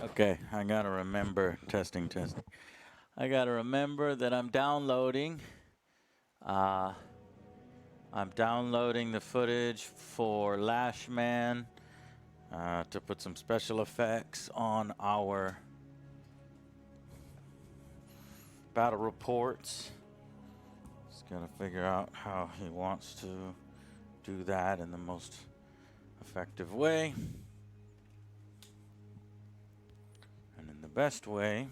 Okay, I gotta remember testing. I gotta remember that I'm downloading. Uh, I'm downloading the footage for Lashman to put some special effects on our battle reports. Just gotta figure out how he wants to do that in the most effective way and in the best way.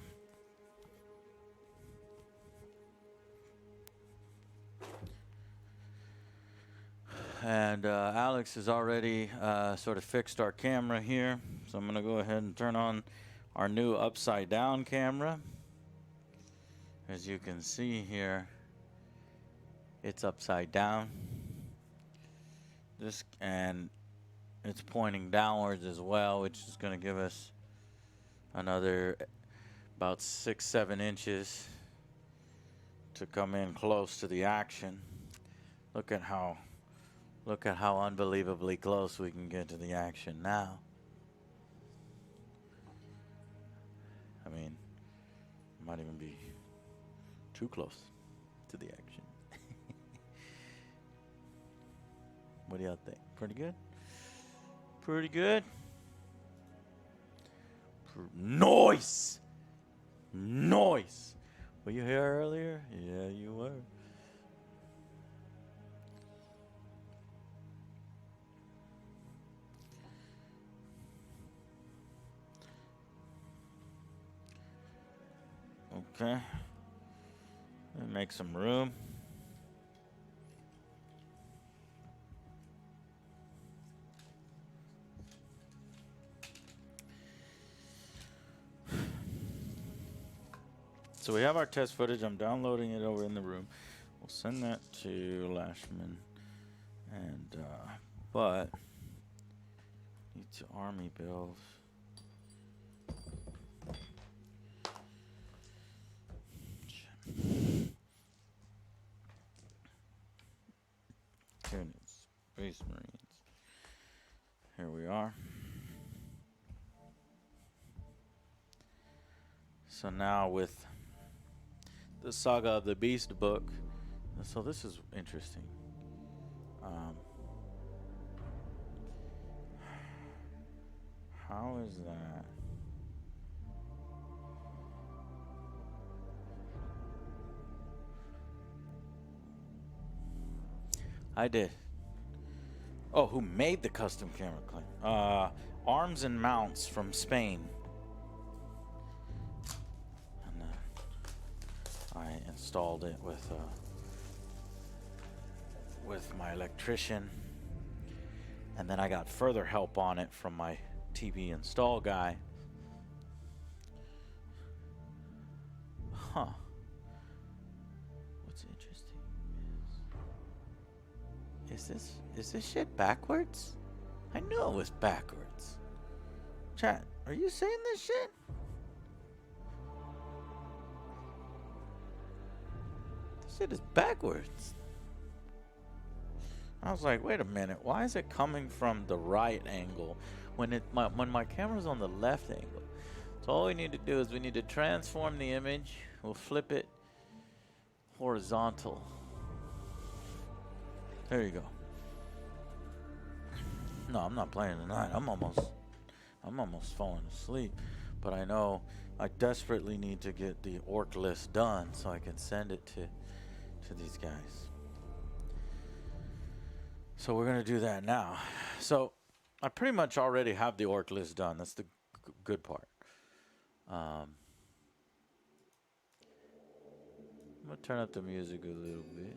And Alex has already sort of fixed our camera here. So I'm going to go ahead and turn on our new upside down camera. As you can see here, it's upside down. And it's pointing downwards as well, which is going to give us another about 6-7 inches to come in close to the action. Look at how unbelievably close we can get to the action now. I mean, it might even be too close to the action. What do y'all think? Pretty good? Pretty good? Noise! Noise! Were you here earlier? Yeah, you were. Okay. Make some room. So we have our test footage. I'm downloading it over in the room. We'll send that to Lashman. And, but, need to army build. Units, Space Marines. Here we are. So now with the Saga of the Beast book, so this is interesting. How is that? I did. Oh, who made the custom camera claim? Arms and Mounts from Spain. And I installed it with my electrician. And then I got further help on it from my TV install guy. Huh. What's interesting is this shit backwards? I knew it was backwards. Chat, are you saying this shit? This shit is backwards. I was like, wait a minute, why is it coming from the right angle when my camera's on the left angle? So all we need to do is we need to transform the image. We'll flip it horizontal. There you go. No, I'm not playing tonight. I'm almost falling asleep. But I know I desperately need to get the orc list done so I can send it to these guys. So we're gonna do that now. So I pretty much already have the orc list done. That's the good part. I'm gonna turn up the music a little bit.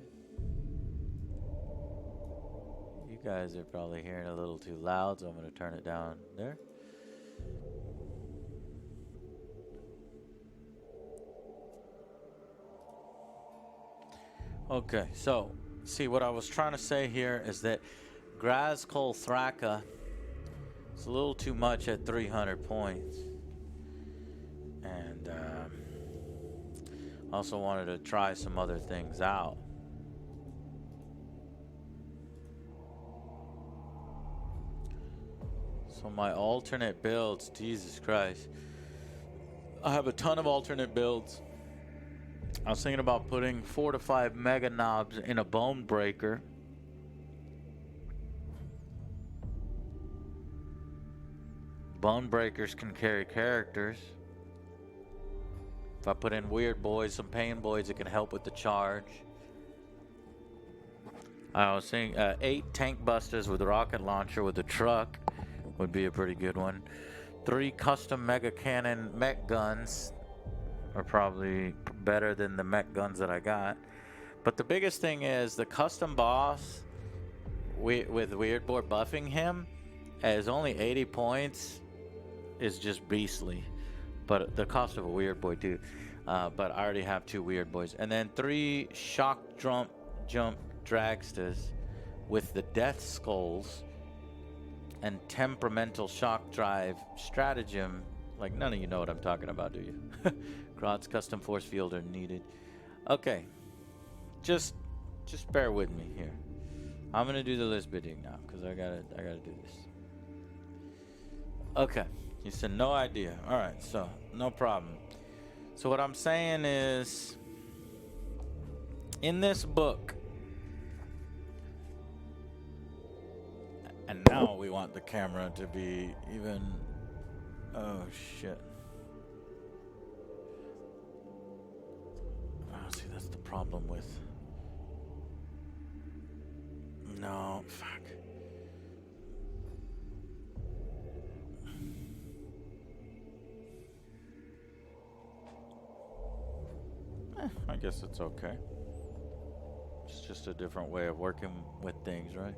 You guys are probably hearing a little too loud, so I'm gonna turn it down there. Okay, so see what I was trying to say here is that Grazkol Thraka is a little too much at 300 points. And also wanted to try some other things out. So my alternate builds, Jesus Christ. I have a ton of alternate builds. I was thinking about putting 4 to 5 mega knobs in a bone breaker. Bone breakers can carry characters. If I put in weird boys, some pain boys, it can help with the charge. I was thinking 8 tank busters with a rocket launcher with a truck would be a pretty good one. 3 custom mega cannon mech guns are probably better than the mech guns that I got. But the biggest thing is the custom boss with Weird Boy buffing him as only 80 points is just beastly. But the cost of a Weird Boy too. But I already have 2 Weird Boys. And then 3 shock jump dragsters with the death skulls and temperamental shock drive stratagem. Like, none of you know what I'm talking about, do you? Grots custom force field are needed. Okay, just bear with me here. I'm gonna do the list bidding now because I gotta do this. Okay, you said no idea. All right, so no problem. So what I'm saying is, in this book, and now we want the camera to be even. Oh shit. Oh, see, that's the problem with. No, fuck. I guess it's okay. It's just a different way of working with things, right?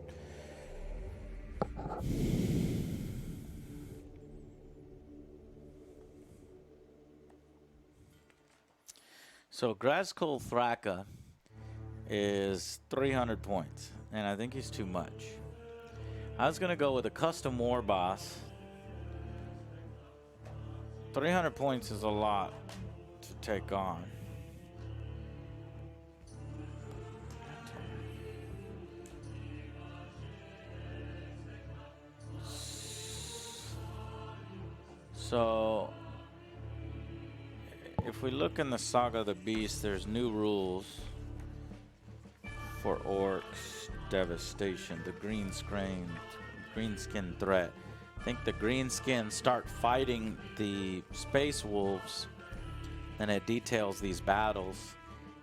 So Grazkul Thraka is 300 points, and I think he's too much. I was gonna go with a custom war boss. 300 points is a lot to take on. So, if we look in the Saga of the Beast, there's new rules for Orcs Devastation, the greenskin threat. I think the greenskins start fighting the Space Wolves, and it details these battles,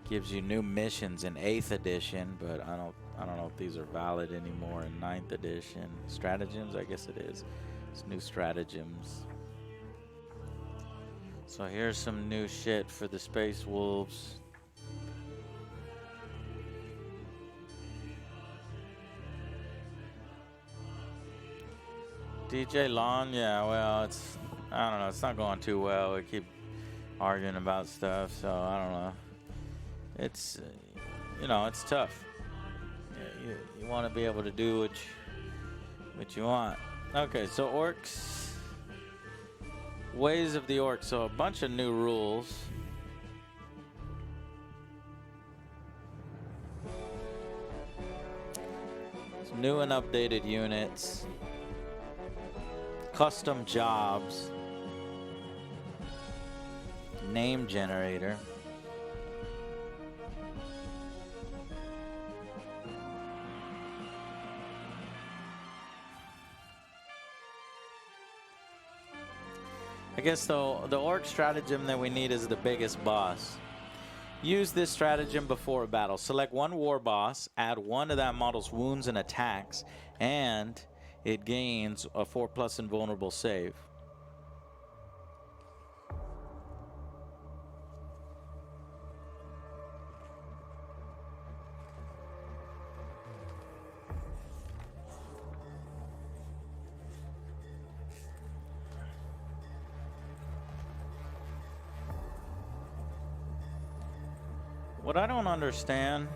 gives you new missions in 8th edition, but I don't know if these are valid anymore in 9th edition. Stratagems, I guess it is. It's new stratagems. So here's some new shit for the Space Wolves. DJ Lon, yeah, well, I don't know, it's not going too well. We keep arguing about stuff, so I don't know. It's, it's tough. Yeah, you want to be able to do what you want. Okay, so Orcs. Ways of the Orcs, so a bunch of new rules. Some new and updated units. Custom jobs. Name generator. I guess though, the Orc stratagem that we need is the biggest boss. Use this stratagem before a battle. Select one war boss, add 1 to that model's wounds and attacks, and it gains a 4+ invulnerable save. What I don't understand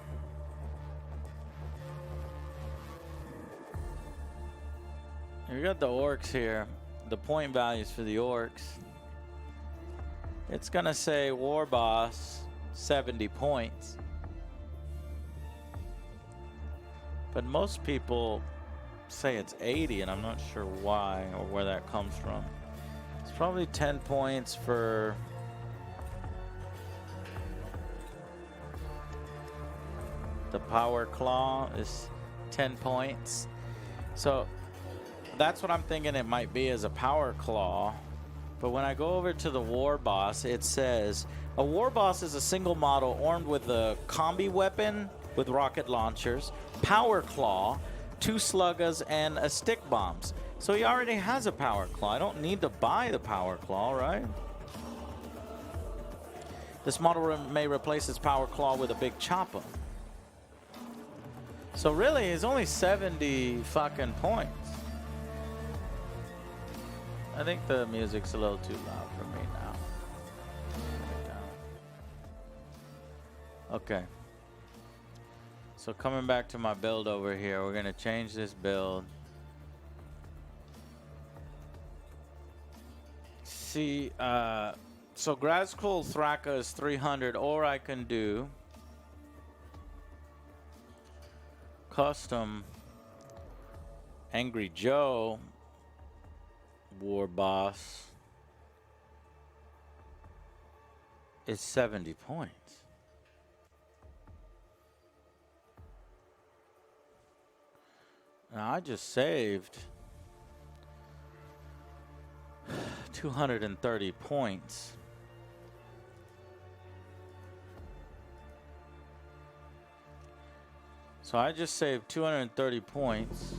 you got the Orcs here, the point values for the Orcs. It's gonna say war boss 70 points, but most people say it's 80, and I'm not sure why or where that comes from. It's probably 10 points for The Power Claw is 10 points. So that's what I'm thinking it might be, as a Power Claw. But when I go over to the War Boss, it says a War Boss is a single model armed with a combi weapon with rocket launchers, Power Claw, 2 sluggers, and a stick bombs. So he already has a Power Claw. I don't need to buy the Power Claw, right? This model may replace its Power Claw with a big chopper. So really, it's only 70 fucking points. I think the music's a little too loud for me now. Okay. So coming back to my build over here, we're going to change this build. See, so Grazkul Thraka is 300, or I can do custom Angry Joe War Boss is 70 points. Now I just saved 230 points. So I just saved 230 points.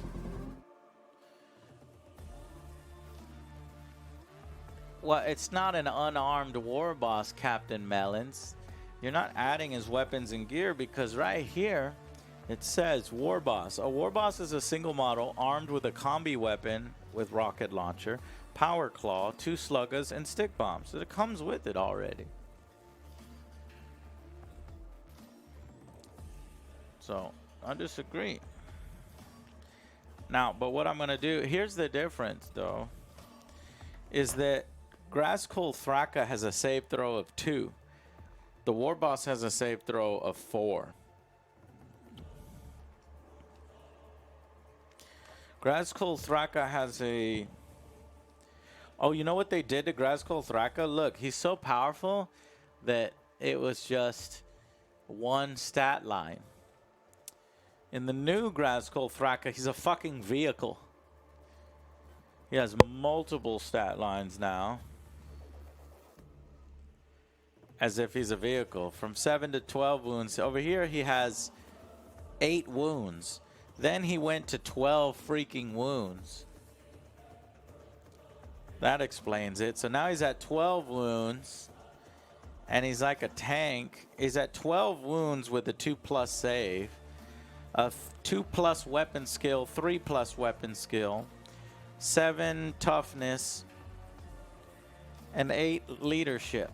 Well, it's not an unarmed war boss, Captain Melons. You're not adding his weapons and gear, because right here it says war boss. A war boss is a single model armed with a combi weapon with rocket launcher, Power Claw, 2 sluggers, and stick bombs. So it comes with it already. So I disagree. Now, but what I'm going to do, here's the difference though, is that Grazkul Thraka has a save throw of 2. The War Boss has a save throw of 4. Grazkul Thraka has a... Oh, you know what they did to Grazkul Thraka? Look, he's so powerful that it was just one stat line. In the new Grazkul Thraka, he's a fucking vehicle. He has multiple stat lines now. As if he's a vehicle. From 7 to 12 wounds. Over here, he has 8 wounds. Then he went to 12 freaking wounds. That explains it. So now he's at 12 wounds. And he's like a tank. He's at 12 wounds with a 2+ save. A 2+ weapon skill. 3+ weapon skill. 7 toughness. And 8 leadership.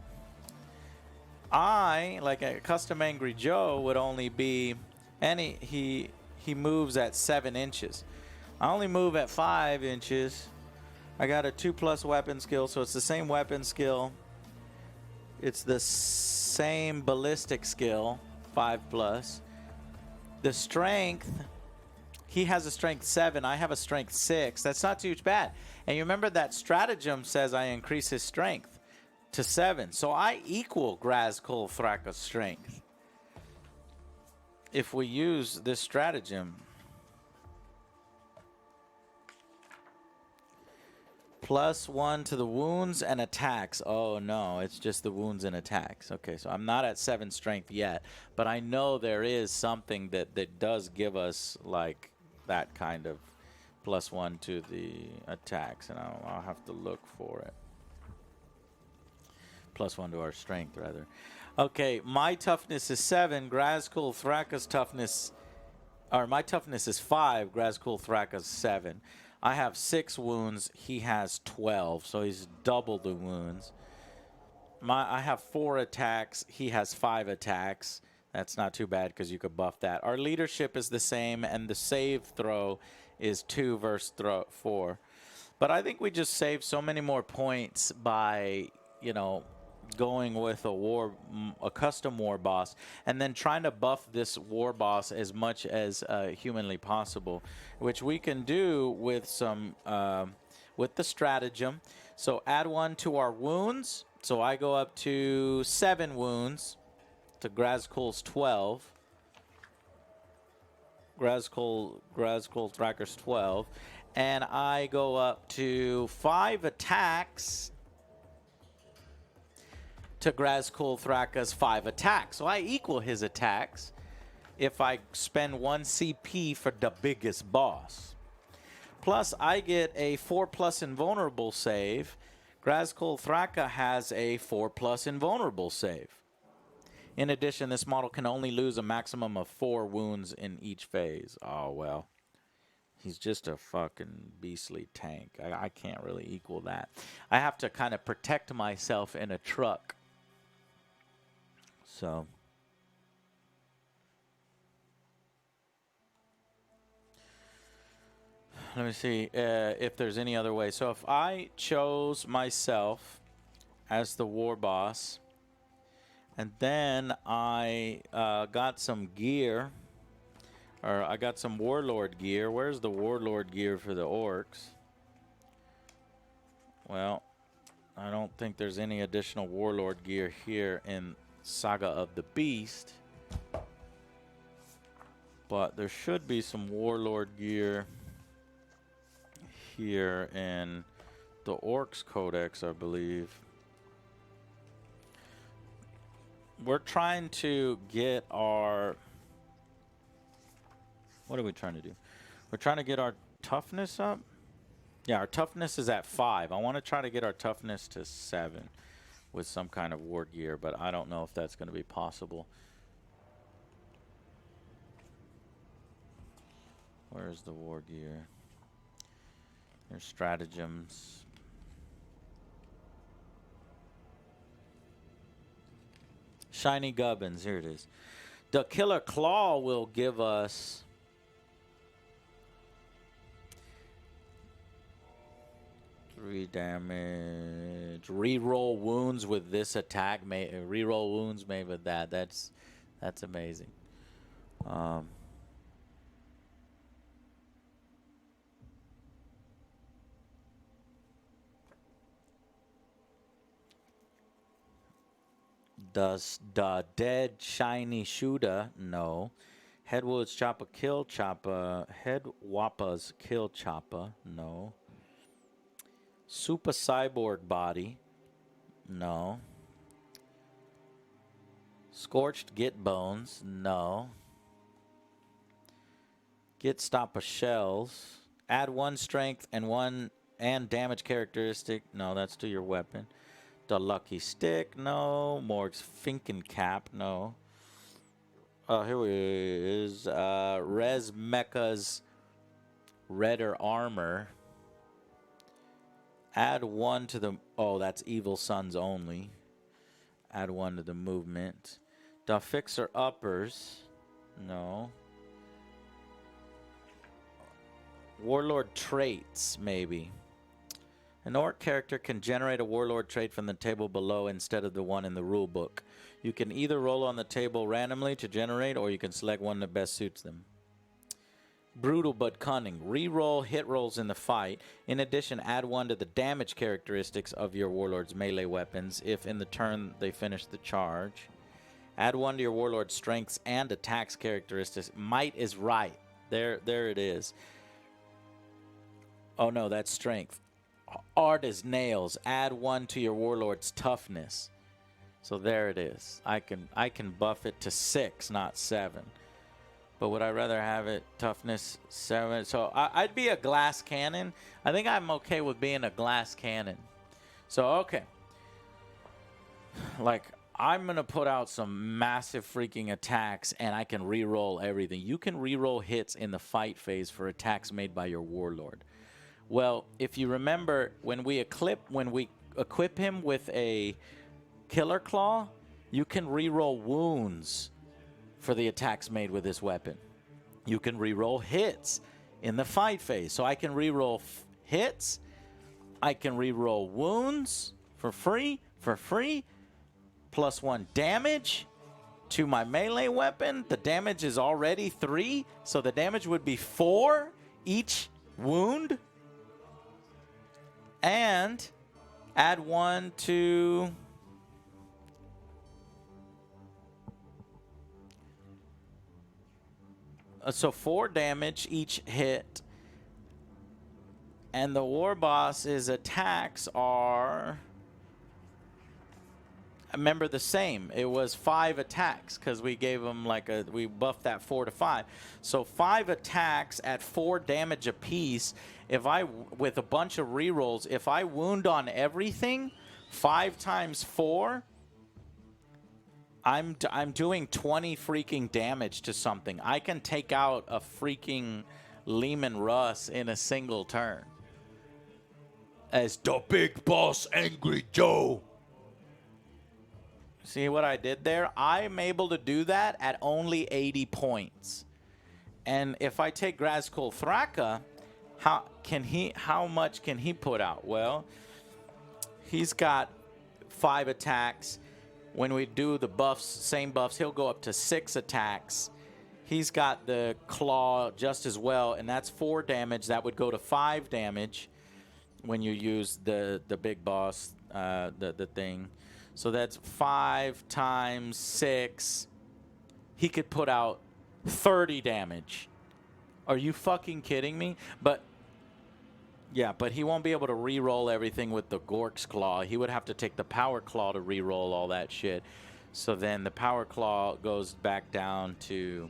I, like a custom Angry Joe, would only be... And he moves at 7 inches. I only move at 5 inches. I got a 2+ weapon skill, so it's the same weapon skill. It's the same ballistic skill, 5+. The strength, he has a strength 7. I have a strength 6. That's not too bad. And you remember that stratagem says I increase his strength to 7. So I equal Grazkul Thraka's strength if we use this stratagem. +1 to the wounds and attacks. Oh no, it's just the wounds and attacks. Okay, so I'm not at 7 strength yet, but I know there is something that does give us like that kind of +1 to the attacks, and I'll have to look for it. +1 to our strength, rather. Okay, my toughness is 7. Grazkul Thraka's toughness, or my toughness is 5. Grazkul Thraka's 7. I have 6 wounds. He has 12, so he's double the wounds. I have 4 attacks. He has 5 attacks. That's not too bad because you could buff that. Our leadership is the same, and the save throw is 2 versus 4. But I think we just saved so many more points by, you know, going with a custom war boss, and then trying to buff this war boss as much as humanly possible, which we can do with some with the stratagem. So add 1 to our wounds. So I go up to 7 wounds to Grazkul's 12. Grazkul Thracker's 12. And I go up to 5 attacks to Grazkul Thraka's 5 attacks. So I equal his attacks if I spend 1 CP for the biggest boss. Plus, I get a 4+ invulnerable save. Grazkul Thraka has a 4+ invulnerable save. In addition, this model can only lose a maximum of 4 wounds in each phase. Oh, well. He's just a fucking beastly tank. I can't really equal that. I have to kind of protect myself in a truck. So... let me see if there's any other way. So if I chose myself as the war boss, and then I got some gear, or I got some warlord gear. Where's the warlord gear for the orcs? Well, I don't think there's any additional warlord gear here in Saga of the Beast. But there should be some warlord gear here in the Orcs Codex, I believe. We're trying to get our... what are we trying to do? We're trying to get our toughness up? Yeah, our toughness is at 5. I want to try to get our toughness to 7 with some kind of war gear, but I don't know if that's going to be possible. Where's the war gear? There's stratagems. Shiny Gubbins, here it is. The Killer Claw will give us 3 damage. Reroll wounds with this attack. Reroll wounds made with that. That's amazing. Does the dead shiny shooter? No. Headwood's chopper kill chopper. Head wappa's kill chopper? No. Super cyborg body? No. Scorched get bones? No. Get stopper shells. Add 1 strength and 1 damage characteristic. No, that's to your weapon. The Lucky Stick, no. Morg's Finken Cap, no. Oh, here is Res Mecha's Redder Armor. Add 1 to the... oh, that's Evil Sons only. Add 1 to the movement. The Fixer Uppers, no. Warlord Traits, maybe. An orc character can generate a warlord trait from the table below instead of the one in the rulebook. You can either roll on the table randomly to generate, or you can select one that best suits them. Brutal but cunning. Reroll hit rolls in the fight. In addition, add 1 to the damage characteristics of your warlord's melee weapons if in the turn they finish the charge. Add 1 to your warlord's strengths and attacks characteristics. Might is right. There it is. Oh no, that's strength. Art is nails. Add 1 to your warlord's toughness. So there it is. I can buff it to 6, not 7. But would I rather have it toughness 7? So I'd be a glass cannon. I think I'm okay with being a glass cannon. So okay. Like, I'm going to put out some massive freaking attacks, and I can reroll everything. You can reroll hits in the fight phase for attacks made by your warlord. Well, if you remember, when we equip him with a Killer Claw, you can reroll wounds for the attacks made with this weapon. You can reroll hits in the fight phase. So I can reroll hits. I can reroll wounds for free, plus 1 damage to my melee weapon. The damage is already 3, so the damage would be 4 each wound. And add 1 to... So 4 damage each hit. And the war boss's attacks are, remember, the same. It was 5 attacks because we gave them like we buffed that 4 to 5. So 5 attacks at 4 damage apiece. If I, with a bunch of rerolls, if I wound on everything, 5 times 4, I'm doing 20 freaking damage to something. I can take out a freaking Lehman Russ in a single turn. As the big boss, Angry Joe. See what I did there? I'm able to do that at only 80 points. And if I take Grazkul Thraka, how much can he put out? Well, he's got 5 attacks. When we do the buffs, same buffs, he'll go up to 6 attacks. He's got the claw just as well, and that's 4 damage. That would go to 5 damage when you use the big boss, the thing. So that's 5 times 6. He could put out 30 damage. Are you fucking kidding me? But yeah, but he won't be able to re-roll everything with the Gork's Claw. He would have to take the Power Claw to re-roll all that shit. So then the Power Claw goes back down to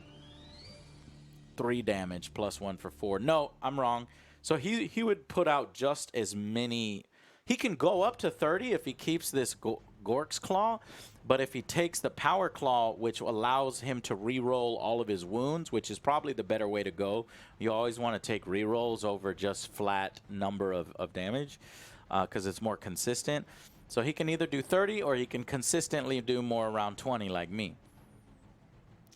3 damage plus 1 for 4. No, I'm wrong. So he would put out just as many. He can go up to 30 if he keeps this Gork's Claw, but if he takes the Power Claw, which allows him to re-roll all of his wounds, which is probably the better way to go. You always want to take re-rolls over just flat number of damage because it's more consistent. So he can either do 30 or he can consistently do more around 20 like me.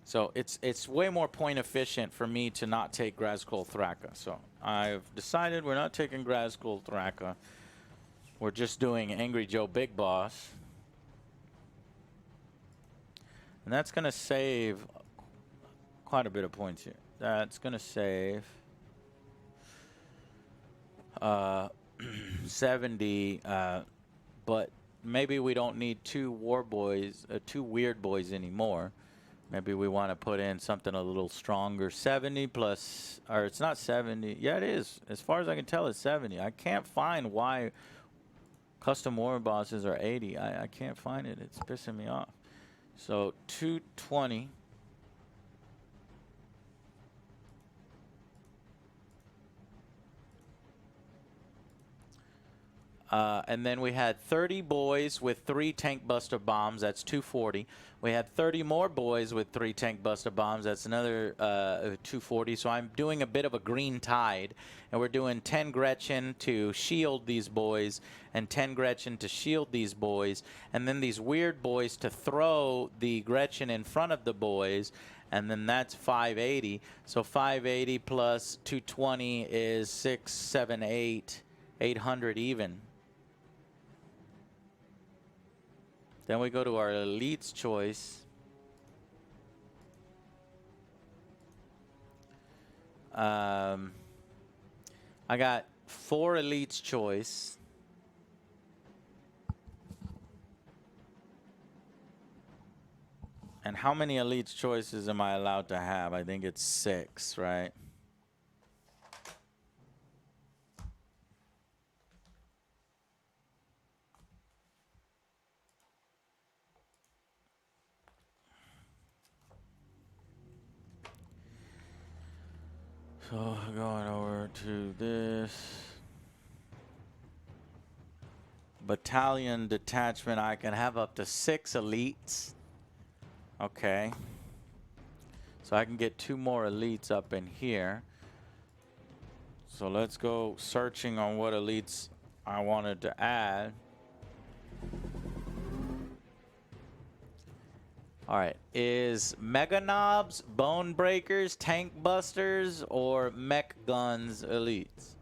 So it's way more point efficient for me to not take Grazkul Thraka. So I've decided we're not taking Grazkul Thraka. We're just doing Angry Joe Big Boss. And that's going to save quite a bit of points here. That's going to save 70. But maybe we don't need 2 war boys, 2 weird boys anymore. Maybe we want to put in something a little stronger. 70 plus, or it's not 70. Yeah, it is. As far as I can tell, it's 70. I can't find why custom war bosses are 80. I can't find it. It's pissing me off. So 220. And then we had 30 boys with 3 tank buster bombs. That's 240. We had 30 more boys with 3 tank buster bombs. That's another 240. So I'm doing a bit of a green tide. And we're doing 10 Gretchen to shield these boys and 10 Gretchen to shield these boys. And then these weird boys to throw the Gretchen in front of the boys. And then that's 580. So 580 plus 220 is 6, 7, 8, 800 even. Then we go to our Elite's Choice. I got 4 Elite's Choice. And how many Elite's Choices am I allowed to have? I think it's 6, right? So going over to this battalion detachment, I can have up to 6 elites. Okay. So I can get 2 more elites up in here. So let's go searching on what elites I wanted to add. All right, is Mega Knobs, Bone Breakers, Tank Busters, or Mech Guns elites?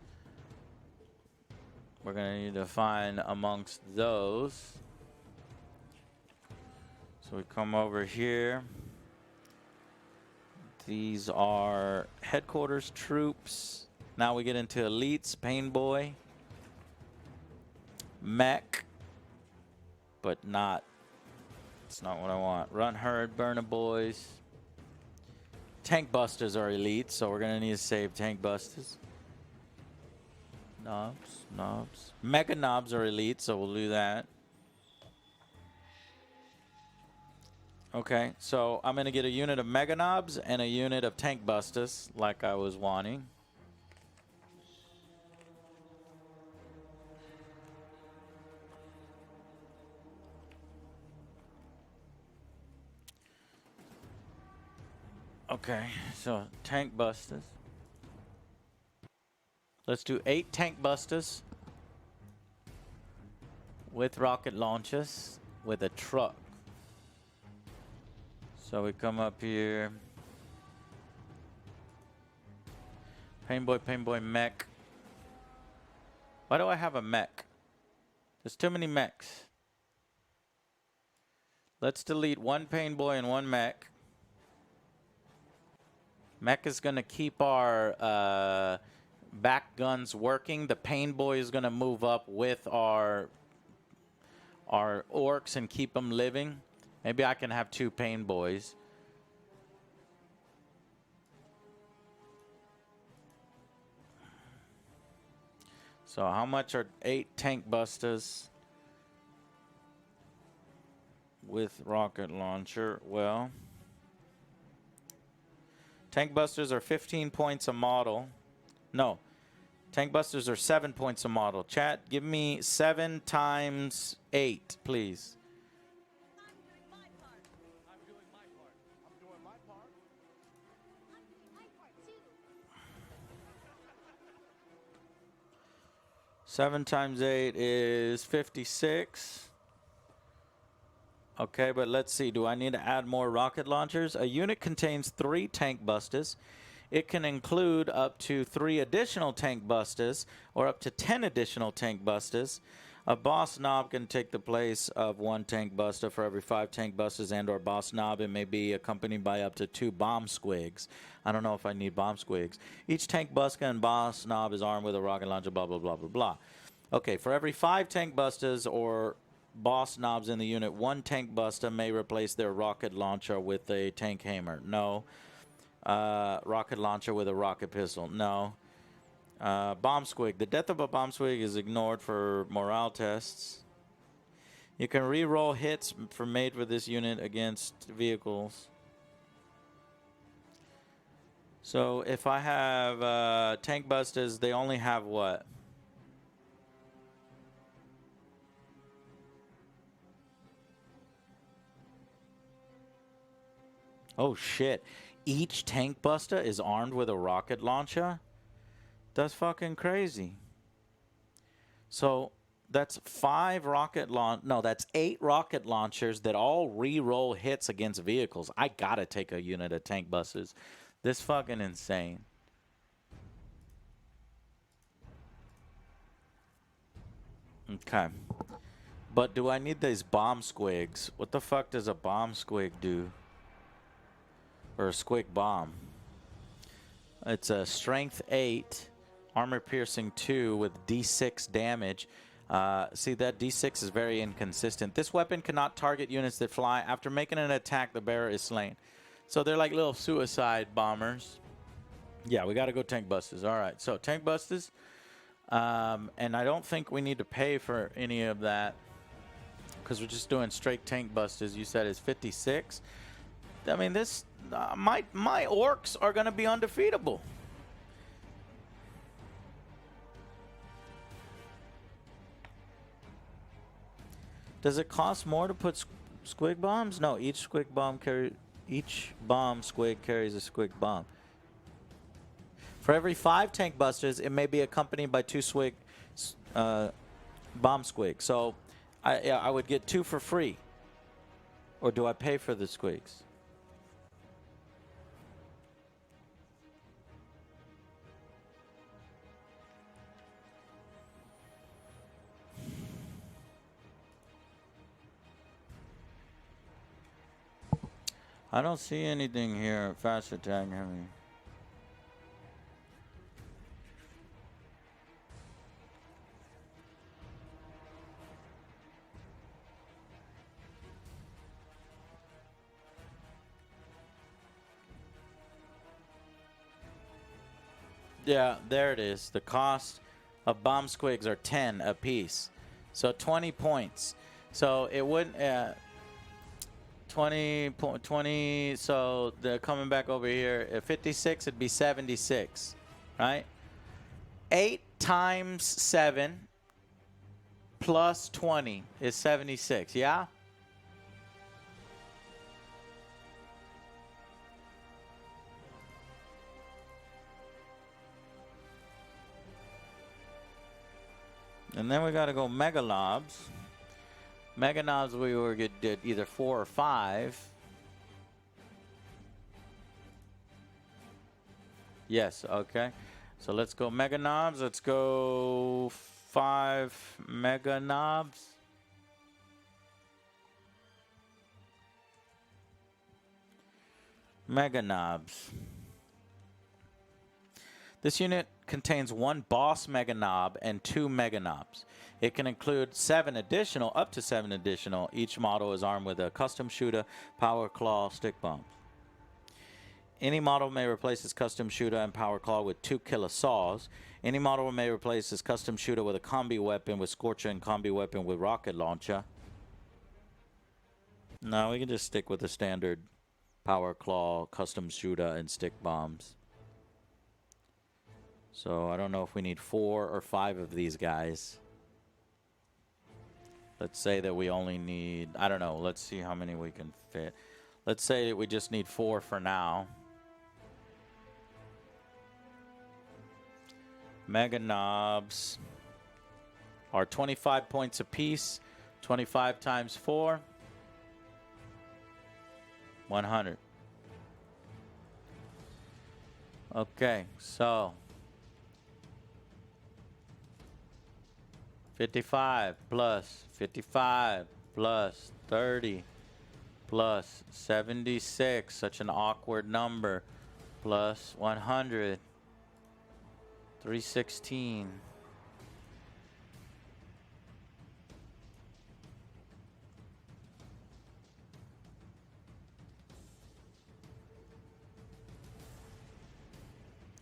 We're gonna need to find amongst those. So we come over here. These are headquarters troops. Now we get into elites, Pain Boy, Mech, but not. It's not what I want. Run Herd, Burner Boys. Tank busters are elite, so we're gonna need to save tank busters. Knobs. Mega knobs are elite, so we'll do that. Okay, so I'm gonna get a unit of mega knobs and a unit of tank busters, like I was wanting. Okay, so tank busters. Let's do 8 tank busters with rocket launchers with a truck. So we come up here. Painboy mech. Why do I have a mech? There's too many mechs. Let's delete 1 Painboy and 1 mech. Mech is going to keep our back guns working. The Painboy is going to move up with our orcs and keep them living. Maybe I can have 2 Painboys. So how much are 8 tank busters with rocket launcher? Well, tank busters are 15 points a model. No, tank busters are 7 points a model. Chat, give me 7 times 8, please. I'm doing my part. I'm doing my part. I'm doing my part. I'm doing my part too. 7 times 8 is 56. Okay, but let's see. Do I need to add more rocket launchers? A unit contains 3 tank busters. It can include up to 3 additional tank busters or up to 10 additional tank busters. A boss knob can take the place of 1 tank buster for every 5 tank busters and or boss knob. It may be accompanied by up to 2 bomb squigs. I don't know if I need bomb squigs. Each tank buster and boss knob is armed with a rocket launcher, blah, blah, blah, blah, blah. Okay, for every 5 tank busters or boss knobs in the unit, 1 tank buster may replace their rocket launcher with a tank hammer. No. Rocket launcher with a rocket pistol. No. Bomb squig. The death of a bomb squig is ignored for morale tests. You can re-roll hits made for this unit against vehicles. So if I have tank busters, they only have what? Oh shit. Each tank buster is armed with a rocket launcher? That's fucking crazy. So that's 5 rocket launch. No, that's 8 rocket launchers that all re-roll hits against vehicles. I gotta take a unit of tank busters. This fucking insane. Okay. But do I need these bomb squigs? What the fuck does a bomb squig do? Or a squig bomb? It's a strength 8, armor piercing 2 with D6 damage. See, that D6 is very inconsistent. This weapon cannot target units that fly. After making an attack, the bearer is slain. So they're like little suicide bombers. Yeah, we got to go tank busters. All right, so tank busters. And I don't think we need to pay for any of that because we're just doing straight tank busters. You said it's 56. I mean, this my orcs are going to be undefeatable. Does it cost more to put squig bombs? No, each bomb squig carries a squig bomb. For every 5 tank busters, it may be accompanied by 2 bomb squigs. So I would get 2 for free. Or do I pay for the squigs? I don't see anything here. Fast attack heavy. Yeah, there it is. The cost of bomb squigs are 10 a piece. So 20 points. So it wouldn't 20, so they're coming back over here at 56, it'd be 76, right? 8 times 7 plus 20 is 76, yeah? And then we got to go Mega Knobs. Mega Knobs we were did either 4 or 5. Yes, okay. So let's go Mega Knobs. Let's go 5 Mega Knobs. Mega Knobs. This unit contains 1 boss Mega Knob and 2 Mega Knobs. It can include up to 7 additional. Each model is armed with a custom shooter, power claw, stick bombs. Any model may replace its custom shooter and power claw with 2 killer saws. Any model may replace its custom shooter with a combi weapon with Scorcher and combi weapon with rocket launcher. No, we can just stick with the standard power claw, custom shooter, and stick bombs. So I don't know if we need 4 or 5 of these guys. Let's say that we only need, I don't know, let's see how many we can fit. Let's say that we just need 4 for now. Mega Knobs are 25 points apiece. 25 times 4, 100. Okay, so 55 plus 55 plus 30 plus 76, such an awkward number, plus 100, 316.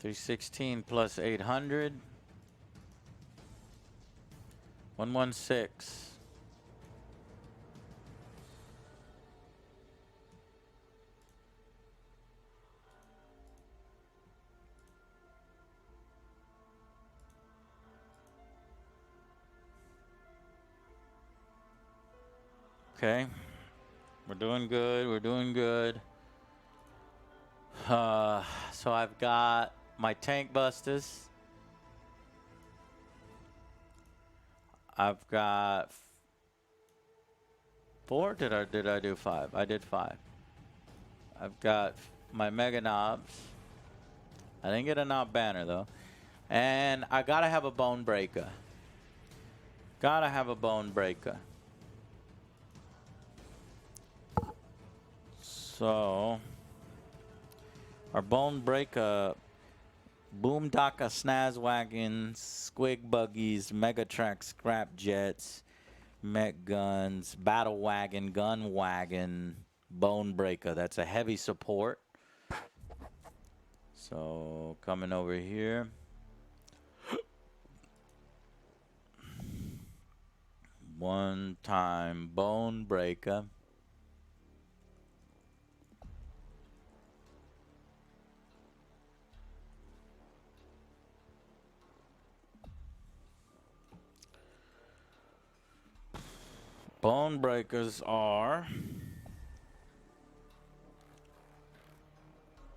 $316 plus 800, 116. Okay, we're doing good. We're doing good. So I've got my tank busters. I've got 4. Did I do 5? I did 5. I've got my mega knobs. I didn't get a knob banner though. And I gotta have a bone breaker. Gotta have a bone breaker. So our bone breaker, Boomdaka Snaz Wagons, Squig Buggies, Megatrack Scrap Jets, Mech Guns, Battle Wagon, Gun Wagon, Bone Breaker. That's a heavy support. So coming over here. One time Bone Breaker. Bone breakers are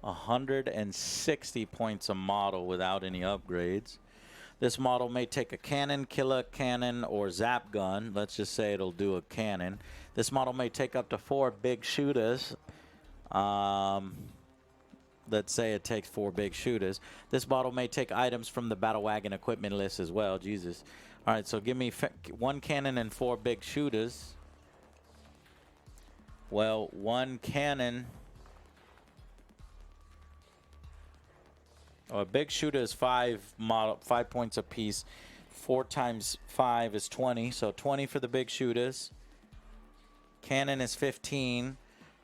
160 points a model without any upgrades. This model may take a cannon, killer cannon, or zap gun. Let's just say it'll do a cannon. This model may take up to 4 big shooters. Let's say it takes 4 big shooters. This model may take items from the battle wagon equipment list as well. Jesus. All right, so give me 1 cannon and 4 big shooters. Well, 1 cannon. Oh, a big shooter is 5 points apiece. 4 times 5 is 20, so 20 for the big shooters. Cannon is 15,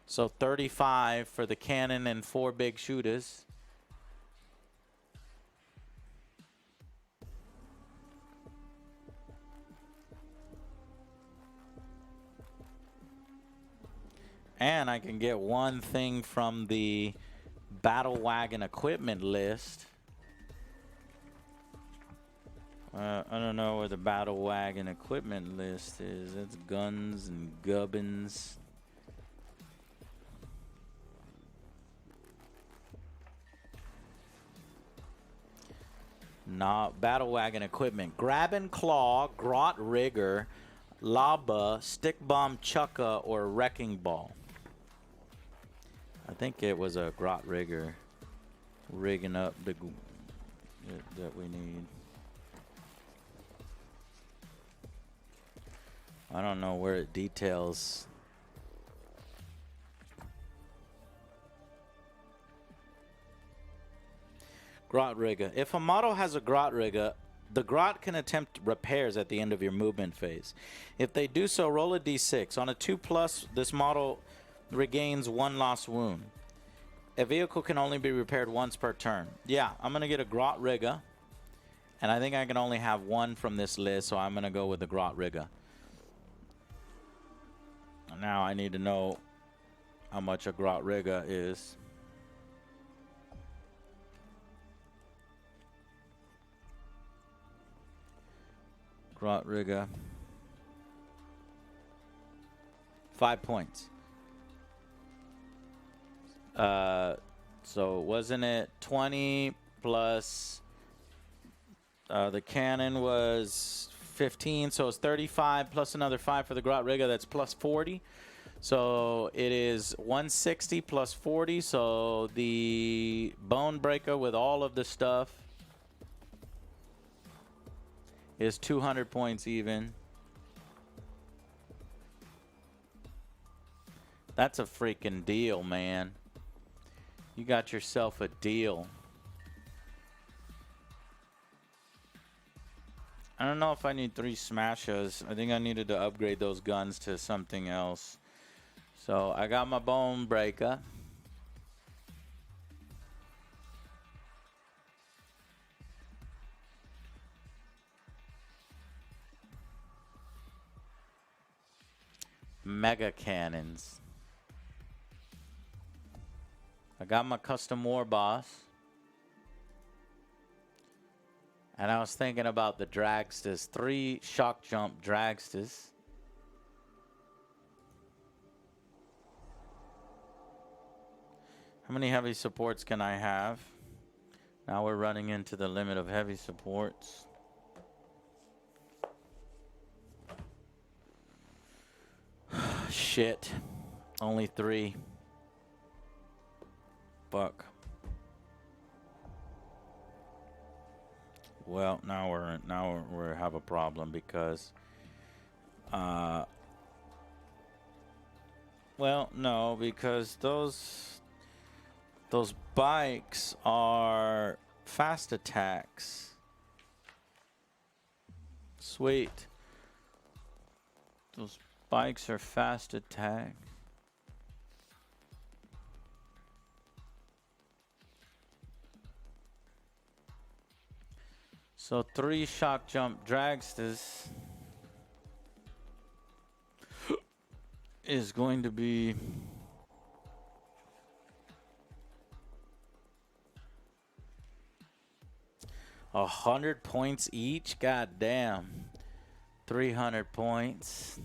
so 35 for the cannon and 4 big shooters. And I can get one thing from the Battle Wagon equipment list. I don't know where the Battle Wagon equipment list is. It's guns and gubbins. Nah, Battle Wagon equipment. Grab and Claw, Grot Rigger, Laba, Stick Bomb Chucka, or Wrecking Ball. I think it was a Grot Rigger rigging up the that we need. I don't know where it details. Grot Rigger. If a model has a Grot Rigger, the Grot can attempt repairs at the end of your movement phase. If they do so, roll a d6. On a 2+, this model regains 1 lost wound. A vehicle can only be repaired once per turn. Yeah, I'm going to get a Grot Rigger. And I think I can only have one from this list, so I'm going to go with the Grot Rigger. Now I need to know how much a Grot Rigger is. Grot Rigger. 5 points. So wasn't it 20 plus the cannon was 15, so it's 35 plus another 5 for the Grot Rigger. That's plus 40. So it is 160 plus 40. So the Bone Breaker with all of the stuff is 200 points even. That's a freaking deal, man. You got yourself a deal. I don't know if I need 3 smashers. I think I needed to upgrade those guns to something else. So I got my Bone Breaker. Mega Cannons. I got my Custom War Boss. And I was thinking about the dragsters. 3 shock jump dragsters. How many heavy supports can I have? Now we're running into the limit of heavy supports. Shit. Only 3. Fuck. Well, now we have a problem because well, no, because those bikes are fast attacks. Sweet. Those bikes are fast attack. So 3 shock jump dragsters is going to be 100 points each. God damn. 300 points.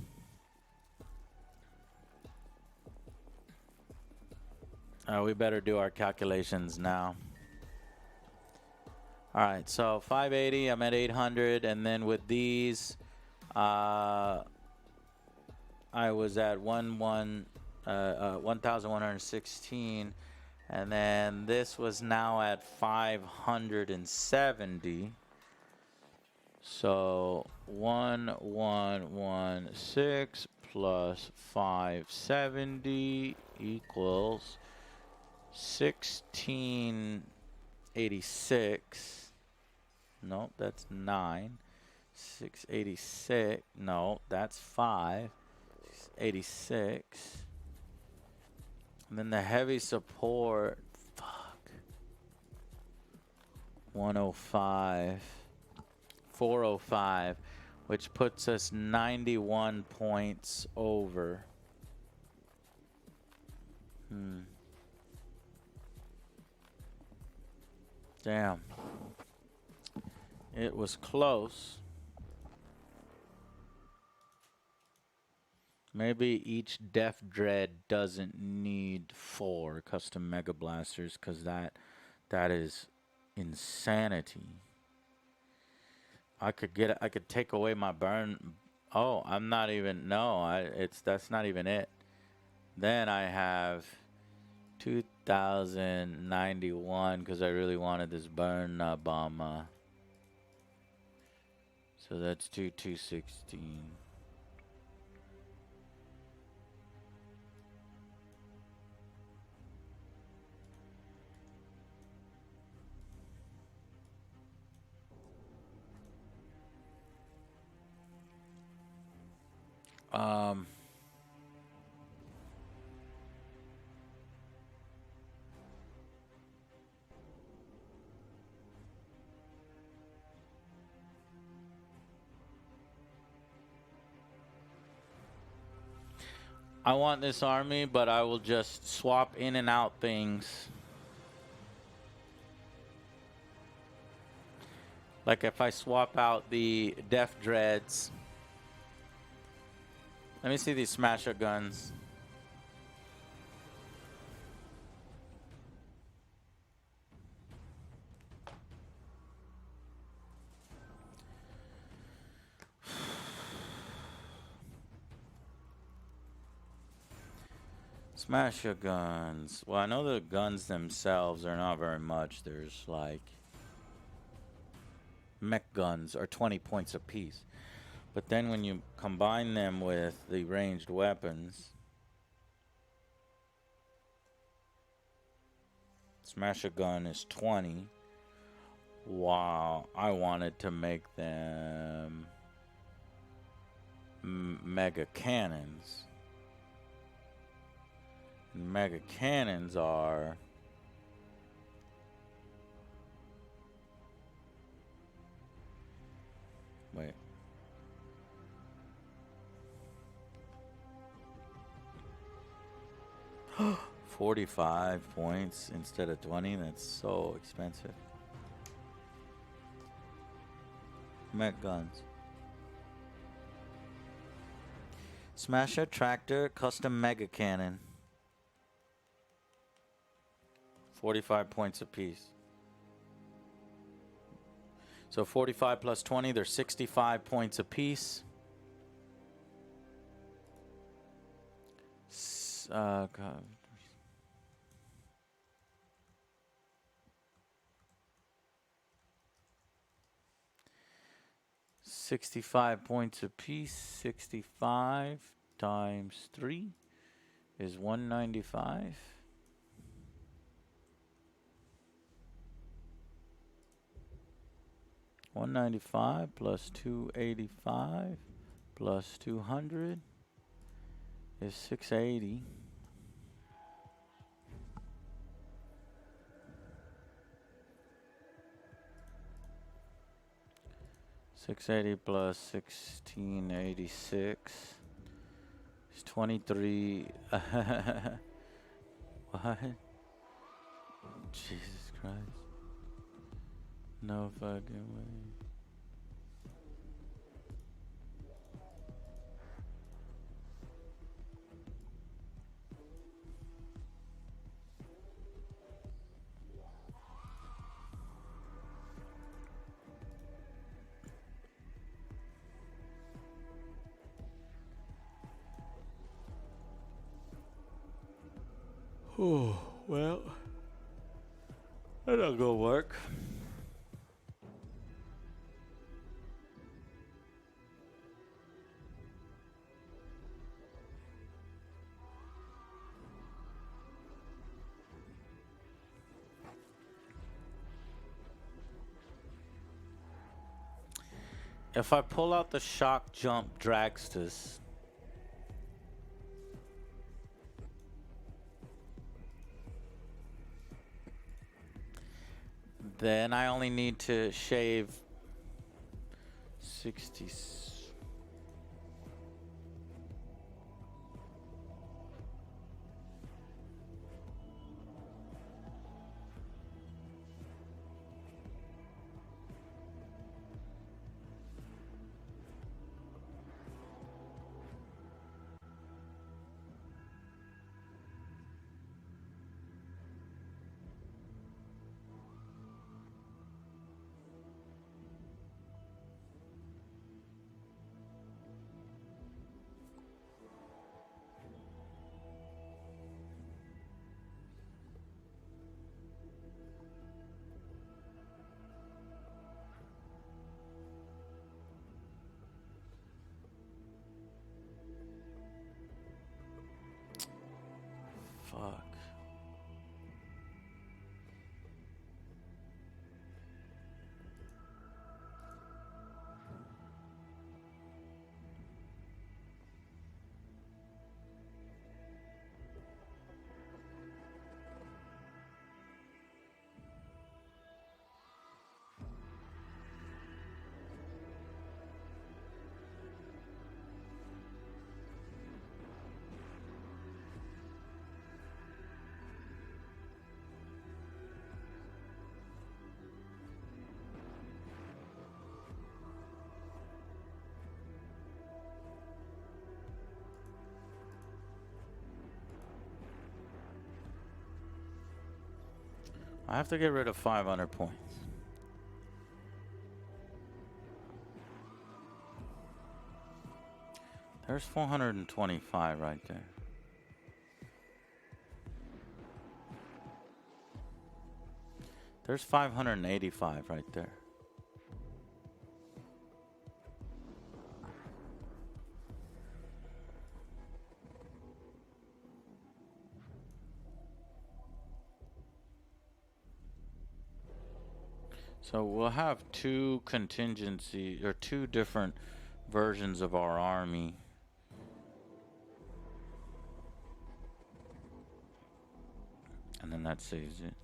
We better do our calculations now. All right, so 580, I'm at 800, and then with these, I was at 1,116, and then this was now at 570. So 1116 plus 570 equals 1686. No, that's 9. 686. No, that's 5. 86. And then the heavy support. Fuck. 105. 405. Which puts us 91 points over. Damn. It was close. Maybe each Def Dread doesn't need 4 custom Mega Blasters, because that is insanity. I could take away my burn. Oh, I'm not even, no, that's not even it. Then I have 2091 because I really wanted this burn bomb. So that's 216. Um, I want this army, but I will just swap in and out things. Like if I swap out the Def Dreads. Let me see these Smasher guns. Smasher guns. Well, I know the guns themselves are not very much. There's like mech guns are 20 points apiece. But then when you combine them with the ranged weapons, Smasher gun is 20. Wow, I wanted to make them mega cannons. Mega cannons are wait. $45 points instead of 20. That's so expensive. Mech guns. Smasher tractor custom mega cannon. 45 points apiece. So 45 plus 20, they're 65 points apiece. God. 65 points apiece. 65 times 3 is 195. $195 plus $285 plus $200 is $680. $680 plus $1686 is 23. What? Jesus Christ. No fucking way. Oh, well, that'll go work. If I pull out the shock jump dragsters, then I only need to shave 60. I have to get rid of 500 points. There's 425 right there. There's 585 right there. So we'll have two contingency or two different versions of our army. And then that saves it.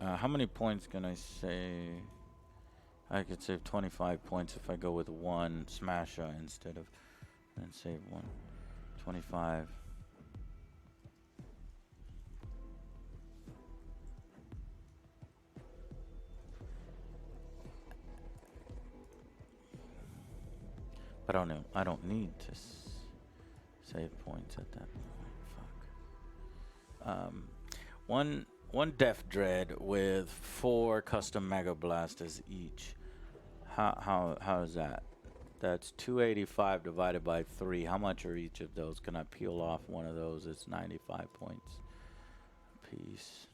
How many points can I save? I could save 25 points if I go with one smasher instead of, and save one. 25. But I don't need to save points at that point. Fuck. One Def Dread with 4 custom Mega Blasters each. How is that? That's 285 divided by 3. How much are each of those? Can I peel off one of those? It's 95 points a piece.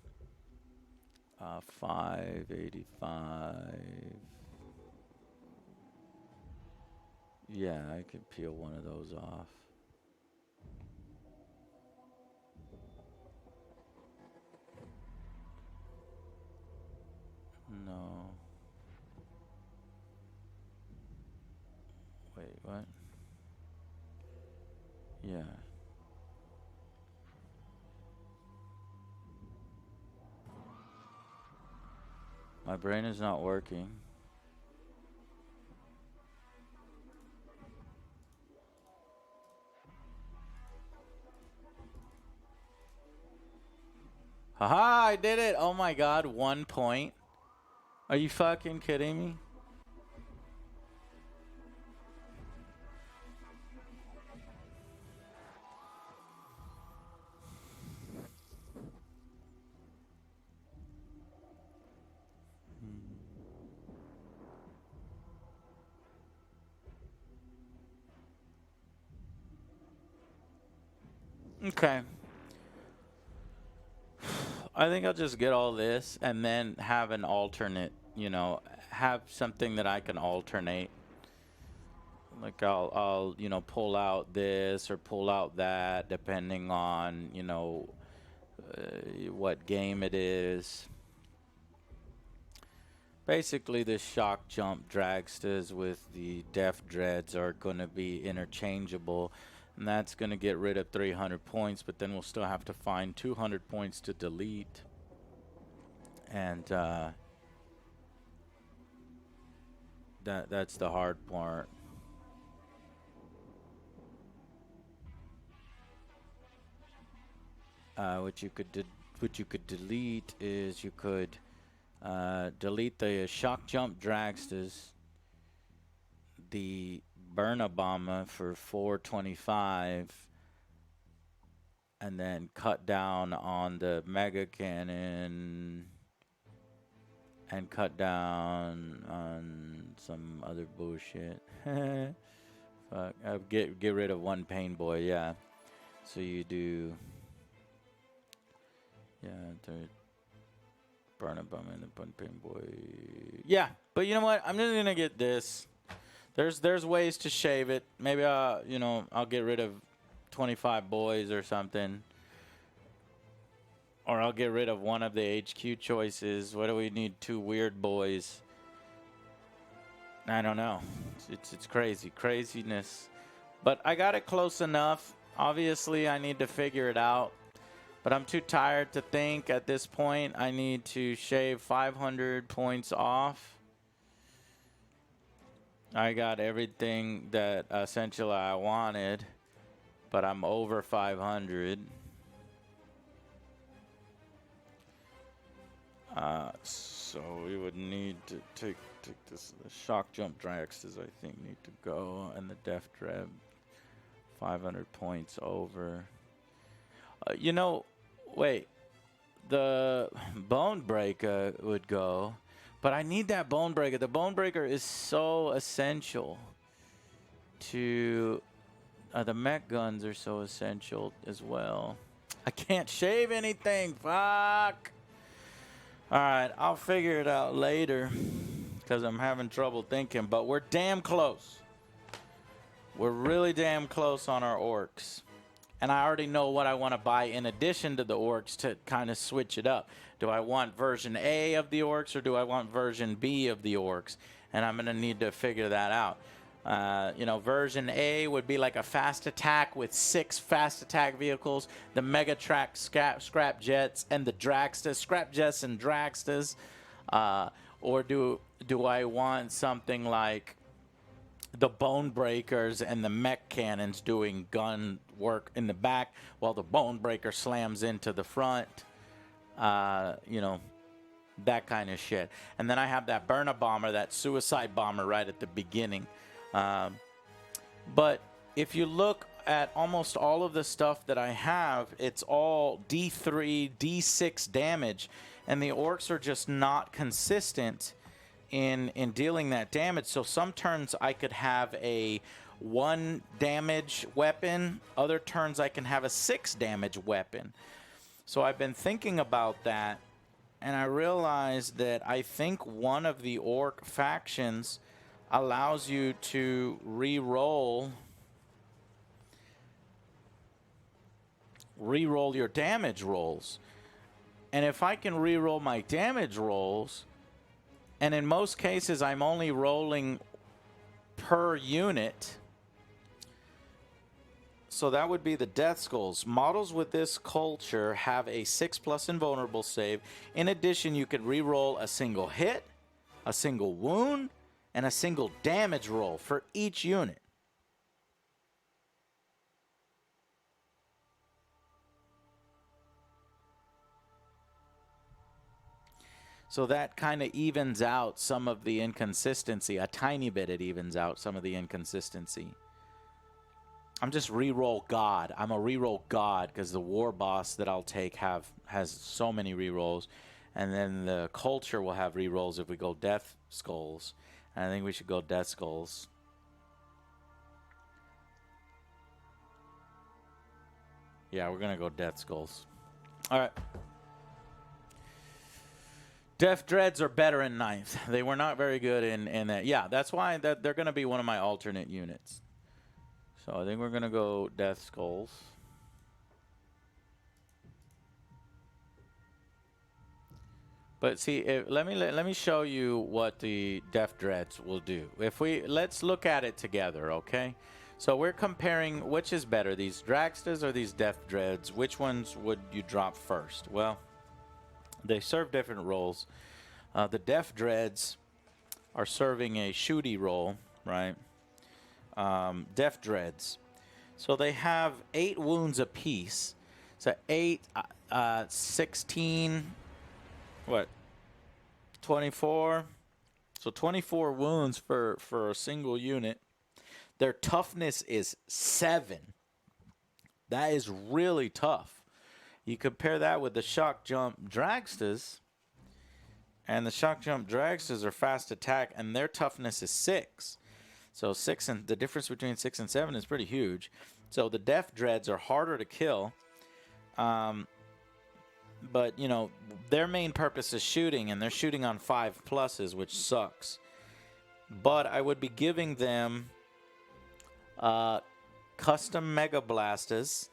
585. Yeah, I could peel one of those off. No. Wait, what? Yeah. My brain is not working. Haha, I did it! Oh my god, 1 point. Are you fucking kidding me? Okay. I think I'll just get all this and then have an alternate, you know, have something that I can alternate. Like I'll, you know, pull out this or pull out that depending on, you know, what game it is. Basically, the shock jump dragsters with the def dreads are going to be interchangeable, and that's going to get rid of 300 points, but then we'll still have to find 200 points to delete. And that's the hard part. What you could delete is you could delete the shock jump dragsters, the burn bomber for 425, and then cut down on the mega cannon and cut down on some other bullshit. Fuck, get rid of one pain boy, yeah. So you do, yeah, the burn a bum and the one pain boy. Yeah, but you know what? I'm just gonna get this. There's ways to shave it. Maybe you know, I'll get rid of 25 boys or something. Or I'll get rid of one of the HQ choices. What do we need? 2 weird boys. I don't know. It's crazy. Craziness. But I got it close enough. Obviously, I need to figure it out. But I'm too tired to think at this point. I need to shave 500 points off. I got everything that essentially I wanted. But I'm over 500. So we would need to take this. The shock jump dragsters, I think, need to go, and the def dread 500 points over. You know, Wait, the bone breaker would go, but I need that bone breaker. The bone breaker is so essential to the mech guns are so essential as well. I can't shave anything. Fuck. All right, I'll figure it out later because I'm having trouble thinking, but we're damn close. We're really damn close on our orcs. And I already know what I want to buy in addition to the orcs to kind of switch it up. Do I want version A of the orcs or do I want version B of the orcs? And I'm going to need to figure that out. You know, version A would be like a fast attack with 6 fast attack vehicles, the Mega Track scrap jets, and the dragsters, scrap jets and dragsters. Or do I want something like the bone breakers and the mech cannons doing gun work in the back while the bone breaker slams into the front? You know, that kind of shit. And then I have that burner bomber, that suicide bomber right at the beginning. But if you look at almost all of the stuff that I have, it's all D3, D6 damage, and the orcs are just not consistent in dealing that damage. So some turns I could have a 1 damage weapon, other turns I can have a 6 damage weapon. So I've been thinking about that, and I realized that I think one of the orc factions allows you to re-roll your damage rolls. And if I can re-roll my damage rolls, and in most cases I'm only rolling per unit, so that would be the death skulls. Models with this culture have a 6+ invulnerable save. In addition, you could re-roll a single hit, a single wound, and a single damage roll for each unit. So that kind of evens out some of the inconsistency. A tiny bit it evens out some of the inconsistency. I'm just reroll God. I'm a reroll God because the war boss that I'll take has so many rerolls. And then the culture will have rerolls if we go death skulls. And I think we should go death skulls. Yeah, we're going to go death skulls. All right. Death Dreads are better in 9th. They were not very good in that. Yeah, that's why they're going to be one of my alternate units. So I think we're going to go Death Skulls. But see, let me show you what the Death Dreads will do. Let's look at it together, okay? So we're comparing which is better, these Dragsters or these Death Dreads. Which ones would you drop first? Well, they serve different roles. The Death Dreads are serving a shooty role, right? Death Dreads. So they have 8 wounds apiece. So 8, 16, what? 24. So 24 wounds for a single unit. Their toughness is 7. That is really tough. You compare that with the Shock Jump Dragsters, and the Shock Jump Dragsters are fast attack, and their toughness is 6. So the difference between 6 and 7 is pretty huge. So the Death Dreads are harder to kill, but you know their main purpose is shooting, and they're shooting on 5+, which sucks. But I would be giving them custom Mega Blasters,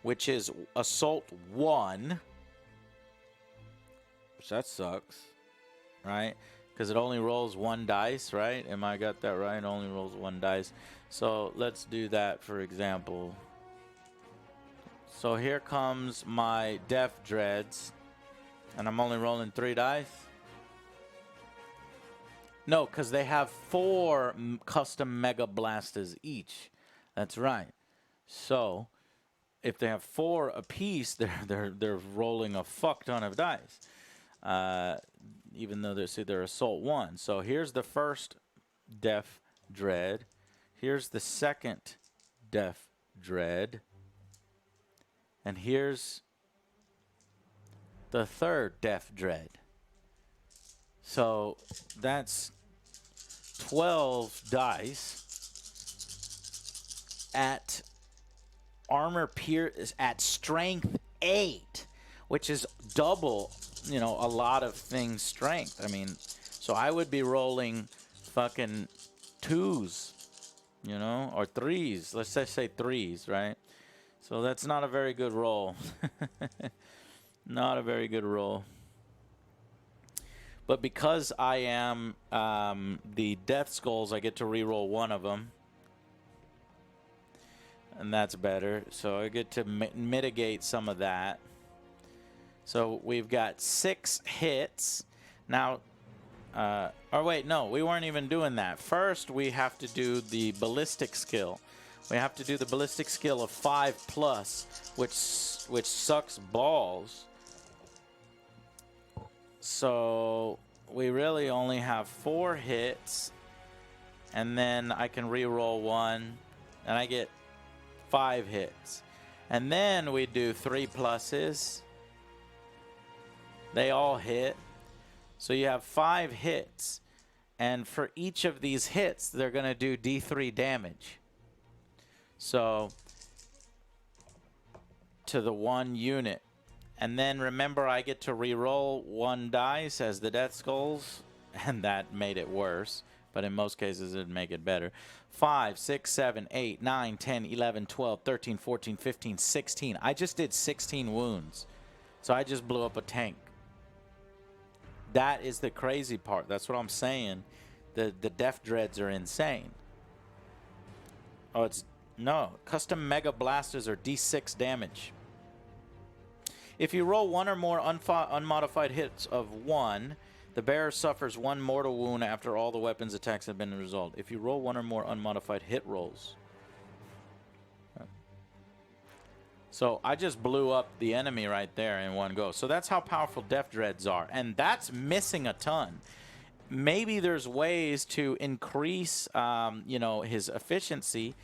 which is Assault 1. Which that sucks, right? Because it only rolls 1 dice, right? Am I got that right? It only rolls 1 dice. So let's do that, for example. So here comes my Death Dreads, and I'm only rolling 3 dice. No, because they have 4 custom Mega Blasters each. That's right. So if they have 4 apiece, they're rolling a fuck ton of dice. Even though they're Assault 1. So here's the first Death Dread. Here's the second Death Dread. And here's the third Death Dread. So that's 12 dice at armor pierce at strength 8, which is double, you know, a lot of things strength. I mean, so I would be rolling fucking 2s, you know, or 3s. Let's just say 3s, right? So that's not a very good roll. Not a very good roll. But because I am the Death Skulls, I get to reroll one of them. And that's better. So I get to mitigate some of that. So we've got 6 hits. Now, or wait, no, we weren't even doing that. First, we have to do the ballistic skill. We have to do the ballistic skill of 5+, which sucks balls. So we really only have 4 hits, and then I can re-roll 1, and I get 5 hits. And then we do 3+s. They all hit. So you have 5 hits, and for each of these hits, they're going to do D3 damage. So to the 1 unit. And then remember, I get to re-roll 1 dice as the Death Skulls, and that made it worse, but in most cases it'd make it better. 5, 6, 7, 8, 9, 10, 11, 12, 13, 14, 15, 16. I just did 16 wounds, so I just blew up a tank. That is the crazy part. That's what I'm saying. The Death Dreads are insane. Oh, it's... No. Custom Mega Blasters are D6 damage. If you roll 1 or more unmodified hits of 1, the bearer suffers 1 mortal wound after all the weapons attacks have been resolved. If you roll 1 or more unmodified hit rolls. So I just blew up the enemy right there in one go. So that's how powerful Death Dreads are. And that's missing a ton. Maybe there's ways to increase, you know, his efficiency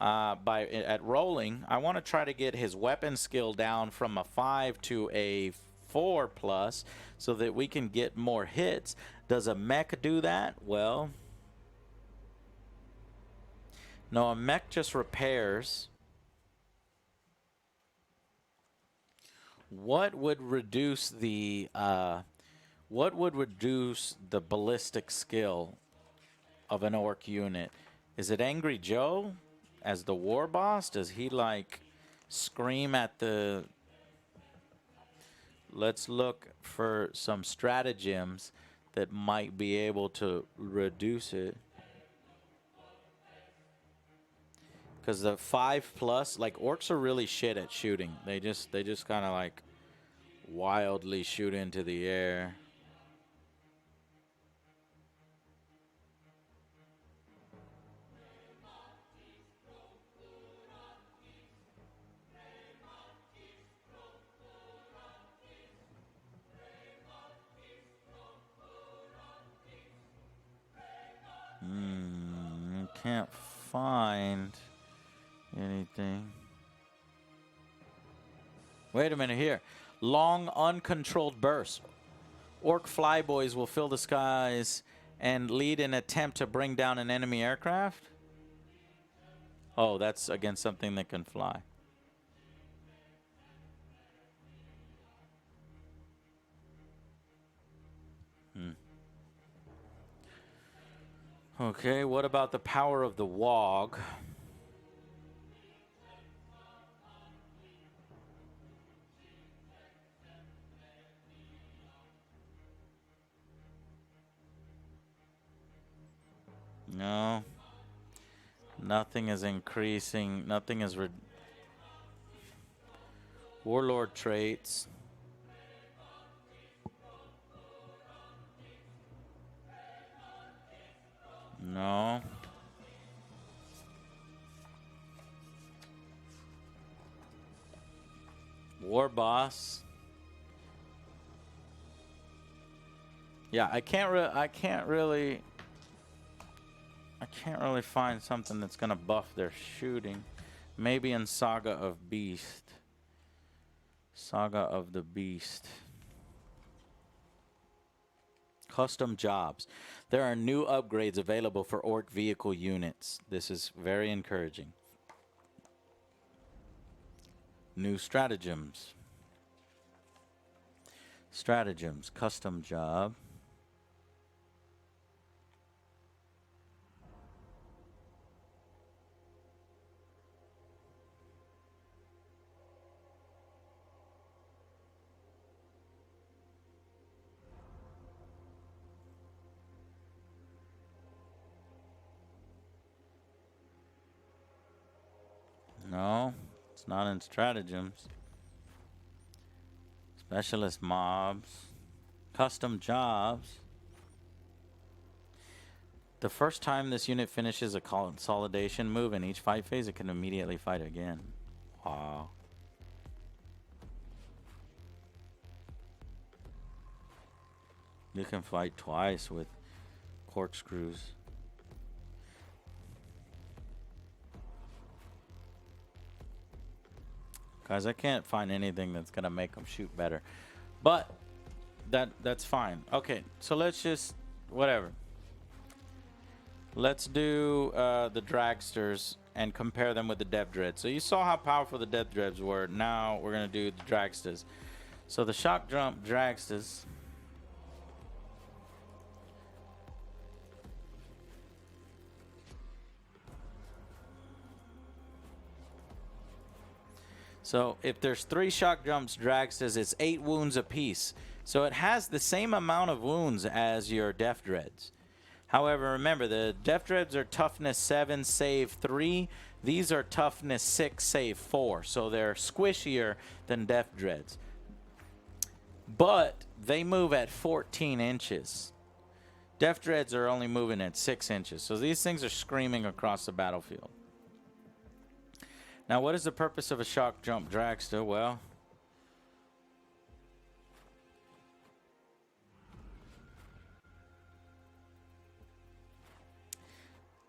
at rolling. I want to try to get his weapon skill down from a 5 to a 4+, so that we can get more hits. Does a mech do that? Well, no, a mech just repairs. What would reduce the ballistic skill of an orc unit? Is it Angry Joe as the war boss? Does he like scream at the... Let's look for some stratagems that might be able to reduce it. Because the 5+, like, orcs are really shit at shooting. They just kind of like wildly shoot into the air. Can't find anything. Wait a minute here. Long uncontrolled bursts. Orc flyboys will fill the skies and lead an attempt to bring down an enemy aircraft? Oh, that's against something that can fly. Okay, what about the power of the Wog? No. Nothing is increasing. Nothing is... Warlord traits. No. War boss. Yeah, I can't really find something that's gonna buff their shooting. Maybe in Saga of Beast. Saga of the Beast. Custom jobs. There are new upgrades available for orc vehicle units. This is very encouraging. New stratagems. Stratagems. Custom job. No, it's not in stratagems. Specialist mobs. Custom jobs. The first time this unit finishes a consolidation move in each fight phase, it can immediately fight again. Wow. You can fight twice with corkscrews. Guys, I can't find anything that's gonna make them shoot better. But that's fine. Okay, so let's just whatever. Let's do the dragsters and compare them with the dev dreads. So you saw how powerful the dev dreads were. Now we're gonna do the dragsters. So the shock jump dragsters. So if there's 3 shock jumps dragsters, it's 8 wounds apiece. So it has the same amount of wounds as your def dreads. However, remember, the def dreads are toughness 7, save 3. These are toughness 6, save 4. So they're squishier than def dreads. But they move at 14 inches. Def dreads are only moving at 6 inches. So these things are screaming across the battlefield. Now, what is the purpose of a shock jump dragster? Well,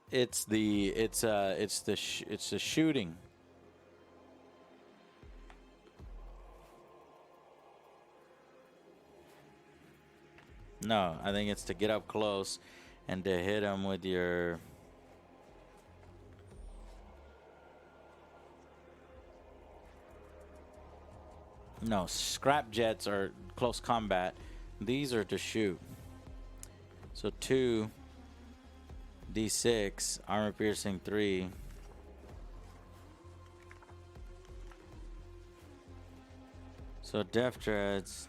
it's the shooting. No, I think it's to get up close and to hit them with your. No, scrap jets are close combat. These are to shoot. So 2 D6, armor piercing 3. So def dreads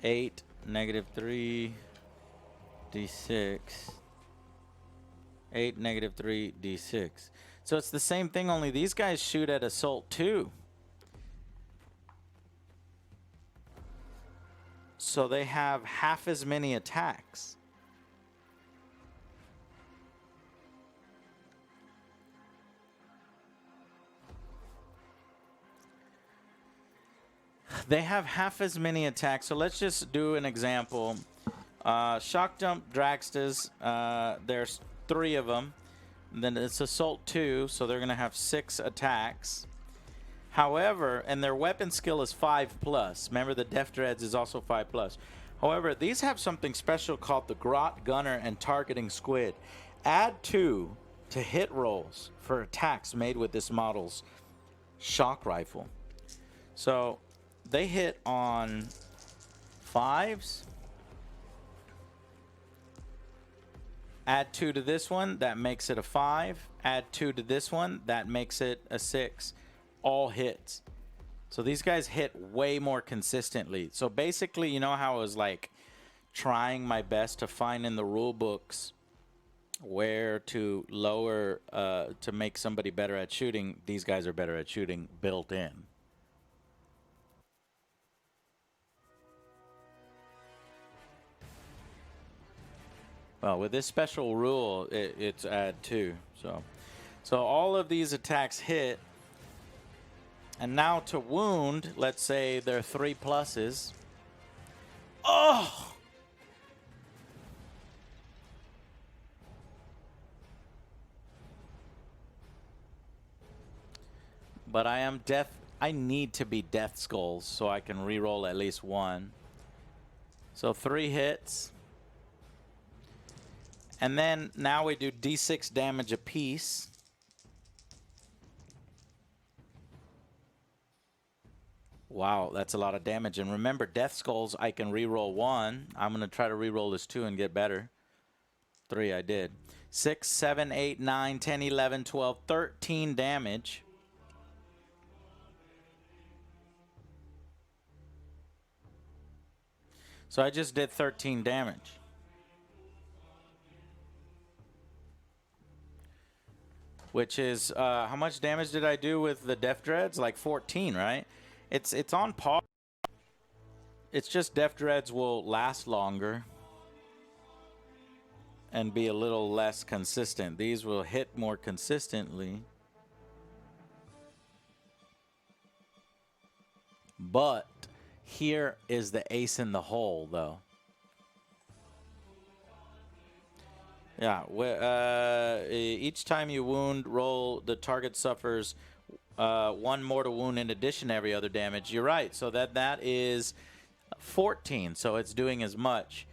8, -3 D6. 8, -3 D6. So it's the same thing, only these guys shoot at assault 2. So they have half as many attacks. They have half as many attacks. So let's just do an example. Shock jump dragsters. There's 3 of them. Then it's assault 2, so they're gonna have 6 attacks. However, and their weapon skill is 5+. Remember, the def dreads is also 5+. However, these have something special called the grot gunner and targeting squid. Add 2 to hit rolls for attacks made with this model's shock rifle. So they hit on 5s. Add 2 to this one, that makes it a 5. Add 2 to this one, that makes it a 6. All hits. So these guys hit way more consistently. So basically, you know how I was like trying my best to find in the rule books where to lower to make somebody better at shooting. These guys are better at shooting built in. Well, with this special rule, it's add 2. So all of these attacks hit. And now to wound, let's say they're 3+. Oh! But I am I need to be Death Skulls so I can reroll at least one. So 3 hits. And then now we do D6 damage apiece. Wow, that's a lot of damage. And remember, Death Skulls, I can reroll 1. I'm going to try to reroll this 2 and get better. 3, I did. 6, 7, 8, 9, 10, 11, 12, 13 damage. So I just did 13 damage. Which is, how much damage did I do with the Death Dreads? Like 14, right? It's on par. It's just Death Dreads will last longer and be a little less consistent. These will hit more consistently. But here is the ace in the hole, though. Yeah, each time you wound, roll, the target suffers 1 mortal wound in addition to every other damage. You're right, so that is 14, so it's doing as much.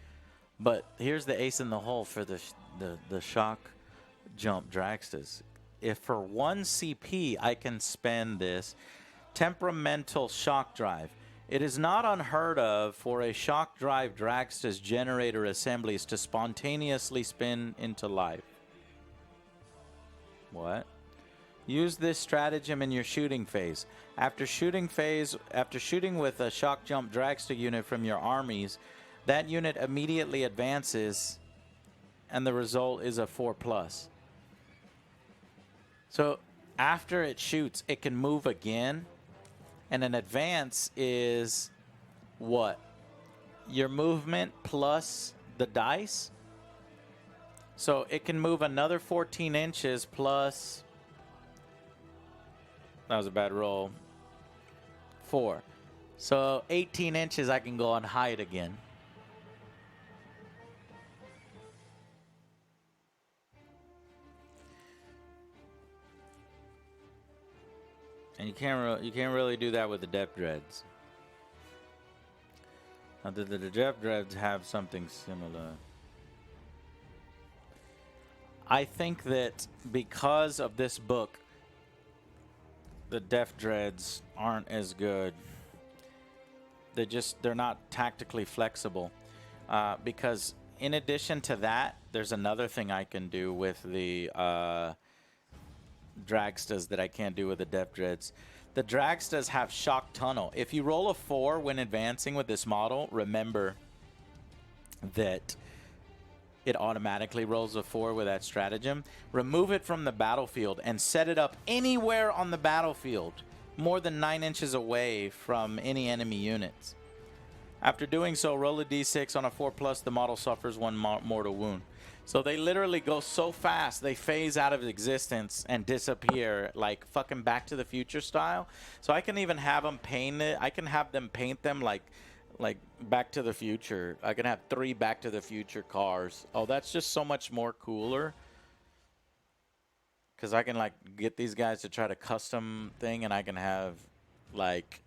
But here's the ace in the hole for the shock jump dragsters. If for 1 CP I can spend this temperamental shock drive. It is not unheard of for a shock drive dragster's generator assemblies to spontaneously spin into life. What? Use this stratagem in your shooting phase. After shooting with a shock jump dragster unit from your armies, that unit immediately advances, and the result is a 4+. So after it shoots, it can move again. And an advance is what? Your movement plus the dice. So it can move another 14 inches plus... That was a bad roll. 4. So 18 inches I can go on hide again. And you can't really do that with the Depth Dreads. Now, the Depth Dreads have something similar. I think that because of this book, the Depth Dreads aren't as good. They're not tactically flexible. Because in addition to that, there's another thing I can do with the Dragstas that I can't do with the Depth Dreads. The Dragstas have Shock Tunnel. If you roll a 4 when advancing with this model, remember that it automatically rolls a 4 with that stratagem. Remove it from the battlefield and set it up anywhere on the battlefield, more than 9 inches away from any enemy units. After doing so, roll a d6. On a 4+, the model suffers 1 mortal wound. So they literally go so fast, they phase out of existence and disappear, like fucking Back to the Future style. So I can even have them paint it. I can have them paint them like Back to the Future. I can have 3 Back to the Future cars. Oh, that's just so much more cooler. Because I can, like, get these guys to try to custom thing, and I can have, like,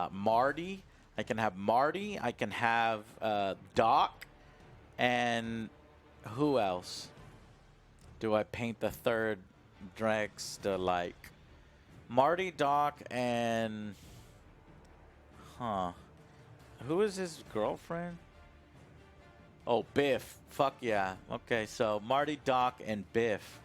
Marty. I can have Marty. I can have Doc. And who else do I paint the third dragster like? Marty, Doc, and... Huh. Who is his girlfriend? Oh, Biff. Fuck yeah. Okay, so Marty, Doc, and Biff.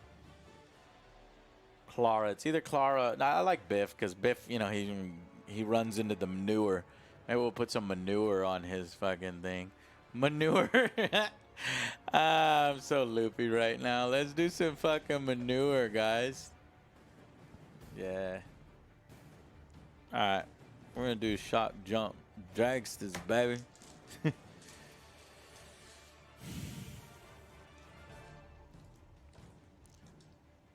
Clara. It's either Clara... I like Biff, because Biff, you know, he runs into the manure. Maybe we'll put some manure on his fucking thing. Manure? I'm so loopy right now. Let's do some fucking manure, guys. Yeah. Alright. We're gonna do shock jump dragsters, baby.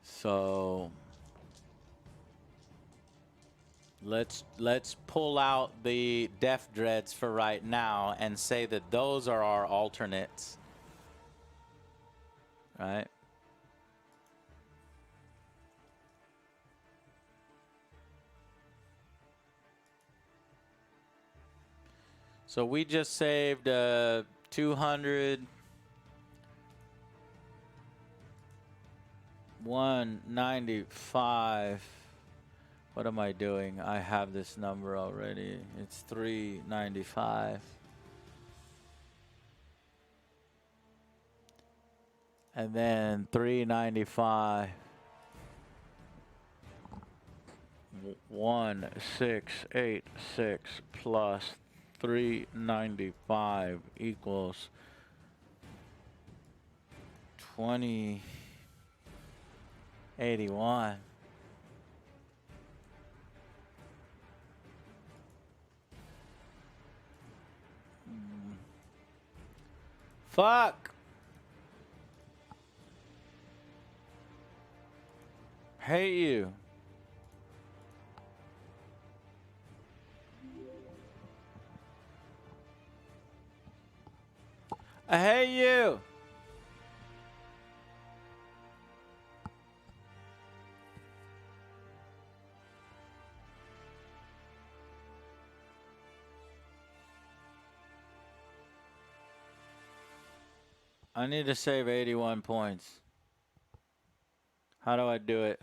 So let's pull out the Death Dreads for right now and say that those are our alternates. Right? So we just saved 200, 195. What am I doing? I have this number already. It's 395. And then 395. 1686 plus 395 equals 2081. Fuck. Hate you. I hate you. I need to save 81 points. How do I do it?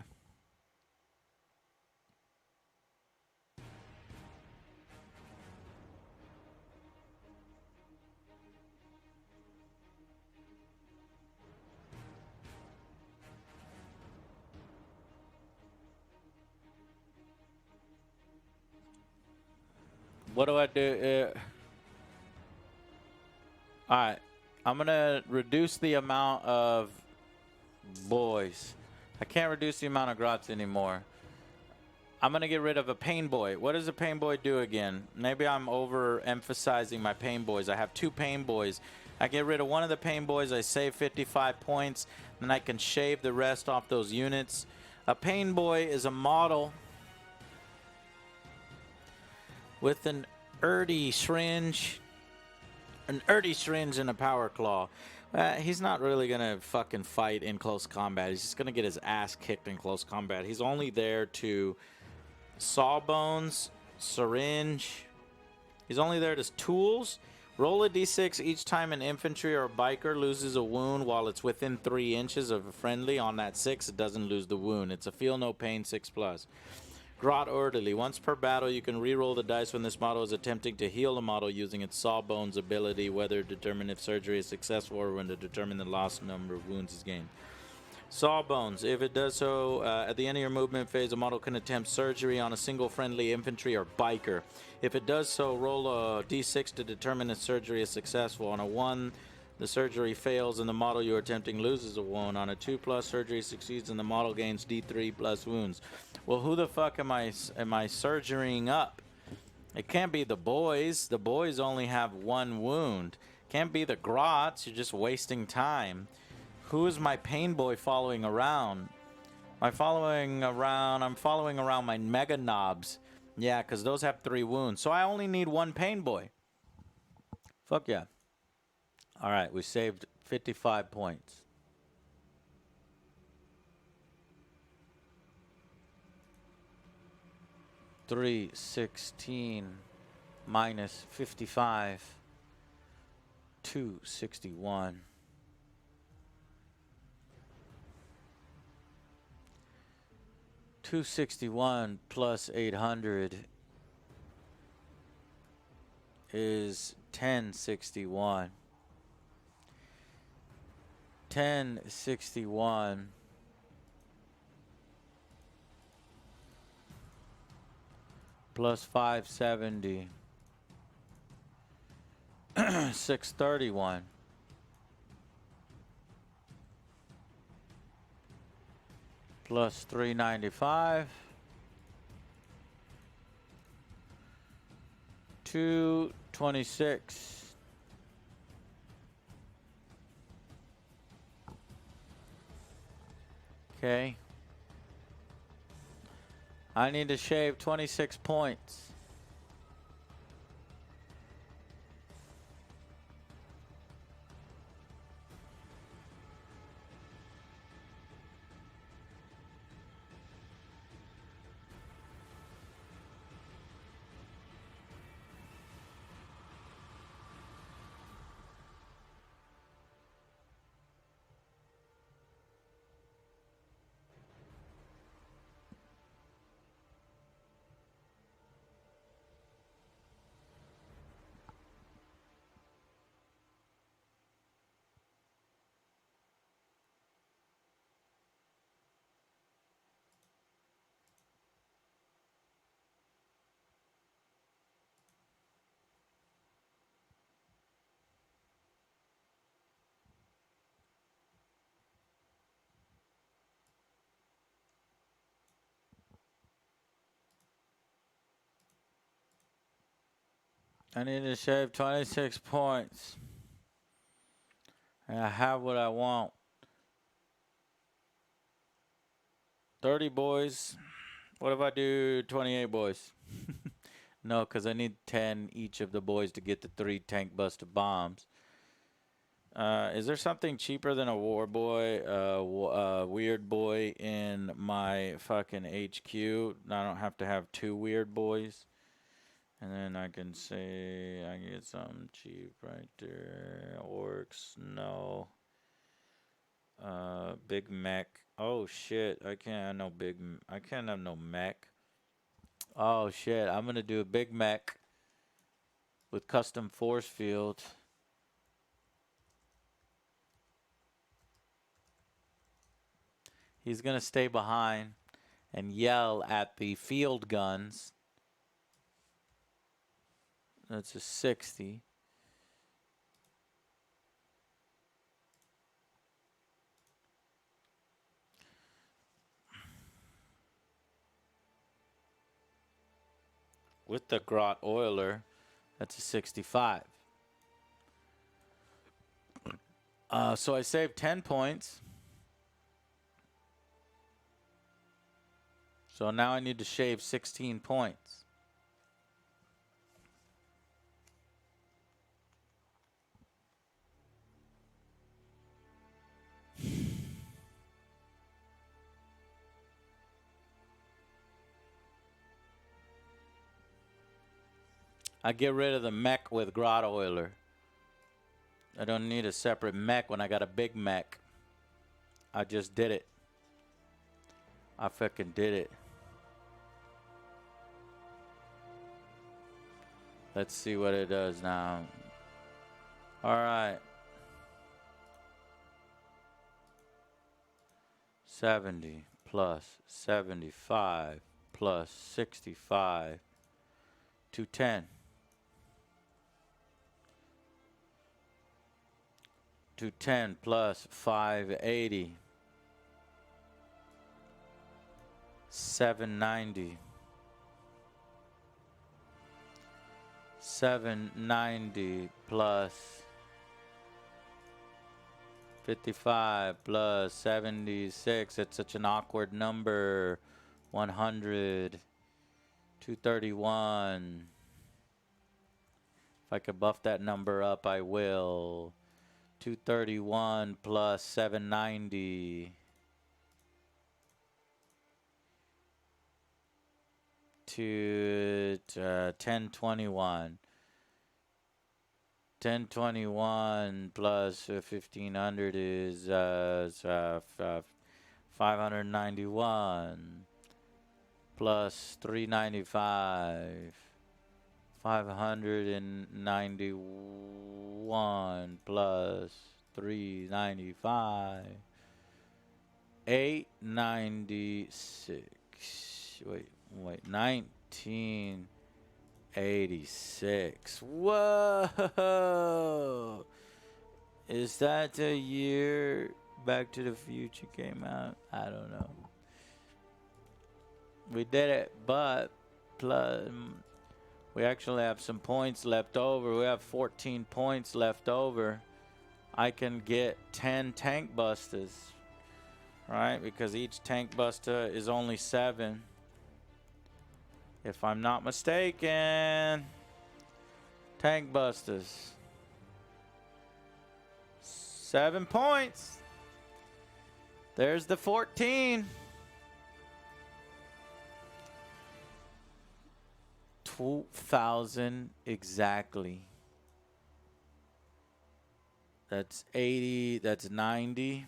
What do I do? Alright. I'm gonna reduce the amount of boys. I can't reduce the amount of grots anymore. I'm gonna get rid of a pain boy. What does a pain boy do again? Maybe I'm overemphasizing my pain boys. I have 2 pain boys. I get rid of one of the pain boys, I save 55 points, then I can shave the rest off those units. A pain boy is a model with an Erdy syringe. An Erdy syringe and a power claw. He's not really gonna fucking fight in close combat. He's just gonna get his ass kicked in close combat. He's only there to sawbones, syringe. He's only there as tools. Roll a d6 each time an infantry or a biker loses a wound while it's within 3 inches of a friendly. On that 6, it doesn't lose the wound. It's a feel no pain 6+. Grot Orderly. Once per battle, you can re-roll the dice when this model is attempting to heal a model using its Sawbones ability, whether to determine if surgery is successful or when to determine the lost number of wounds is gained. Sawbones. If it does so, at the end of your movement phase, a model can attempt surgery on a single friendly infantry or biker. If it does so, roll a d6 to determine if surgery is successful. On a 1, the surgery fails and the model you're attempting loses a wound. On a 2+, surgery succeeds and the model gains d3 plus wounds. Well, who the fuck am I surgerying up? It can't be the boys. The boys only have 1 wound. Can't be the grots. You're just wasting time. Who is my pain boy following around? I'm following around my mega knobs. Yeah, because those have 3 wounds. So I only need 1 pain boy. Fuck yeah. All right, we saved 55 points. $316 minus 55, $261. $261 plus 800 is $1061. $1061 plus 570, $631. Plus 395, 226. Okay. I need to shave 26 points. I need to shave 26 points. And I have what I want. 30 boys. What if I do 28 boys? No, because I need 10 each of the boys to get the 3 tank buster bombs. Is there something cheaper than a war boy, weird boy in my fucking HQ? I don't have to have 2 weird boys. And then I can say I can get something cheap right there. Orcs, no. Big mech. Oh shit! I can't have no big. I can't have no mech. Oh shit! I'm gonna do a big mech with custom force field. He's gonna stay behind and yell at the field guns. That's a 60. With the Grot Oiler, that's a 65. So I saved 10 points. So now I need to shave 16 points. I get rid of the mech with Grot Oiler. I don't need a separate mech when I got a big mech. I just did it. I fucking did it. Let's see what it does now. Alright. 70 plus 75 plus 65. 210. 210 plus 580. 790. 790 plus 55 plus 76. It's such an awkward number. 100. 231. If I could buff that number up, I will. 231 plus 790. 1021. 1021 plus 1500 is 591 plus 395. 591 plus 395. 896. Wait, 1986. Whoa! Is that the year Back to the Future came out? I don't know. We did it, but plus we actually have some points left over. We have 14 points left over. I can get 10 tank busters, right? Because each tank buster is only 7. If I'm not mistaken. Tank busters. 7 points. There's the 14. 2,000 exactly. That's 80. That's 90.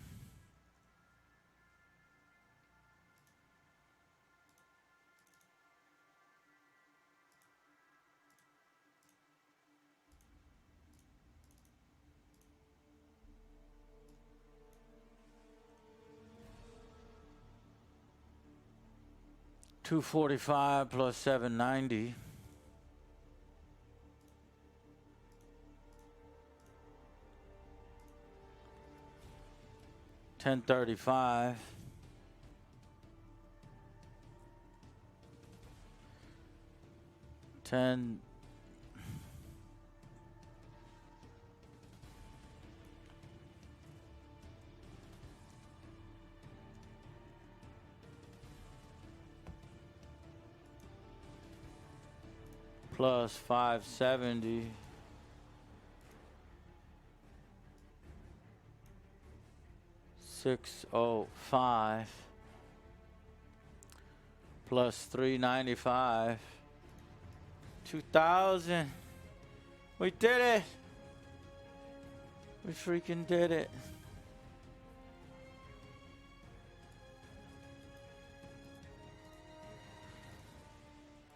$245 plus 790. $1035. 10 plus 570. 605 plus 395. 2,000. We did it. We freaking did it.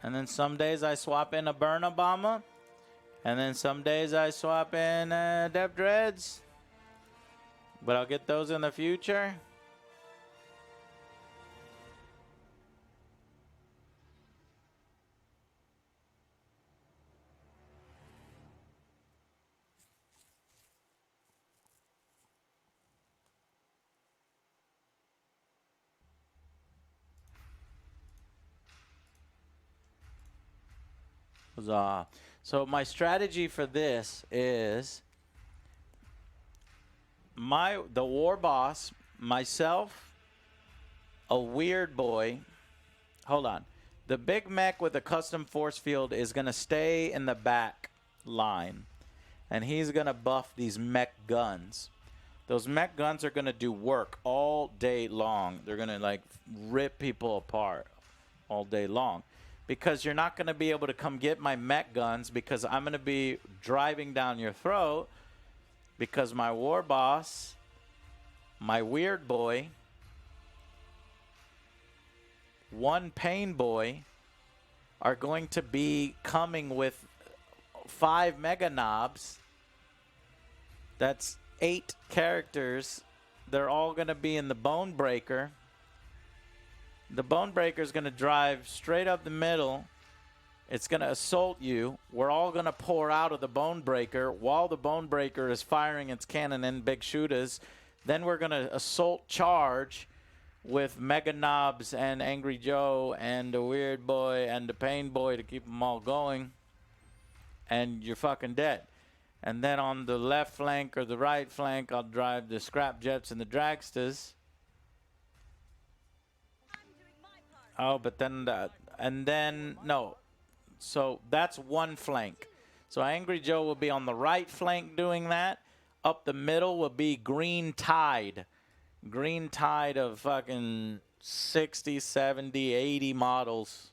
And then some days I swap in a burn Obama. And then some days I swap in Dev Dreads. But I'll get those in the future. Huzzah. So my strategy for this is the war boss, myself, a weird boy. Hold on. The big mech with a custom force field is going to stay in the back line. And he's going to buff these mech guns. Those mech guns are going to do work all day long. They're going to like rip people apart all day long. Because you're not going to be able to come get my mech guns because I'm going to be driving down your throat because my war boss, my weird boy, one pain boy are going to be coming with 5 mega knobs. That's 8 characters. They're all going to be in the Bone Breaker. The Bone Breaker is going to drive straight up the middle. It's going to assault you. We're all going to pour out of the Bone Breaker while the Bone Breaker is firing its cannon and big shooters. Then we're going to assault charge with Mega Knobs and Angry Joe and the Weird Boy and the Pain Boy to keep them all going. And you're fucking dead. And then on the left flank or the right flank, I'll drive the Scrap Jets and the Dragsters. Oh, but then no. So that's one flank. So Angry Joe will be on the right flank doing that. Up the middle will be Green Tide. Green Tide of fucking 60, 70, 80 models.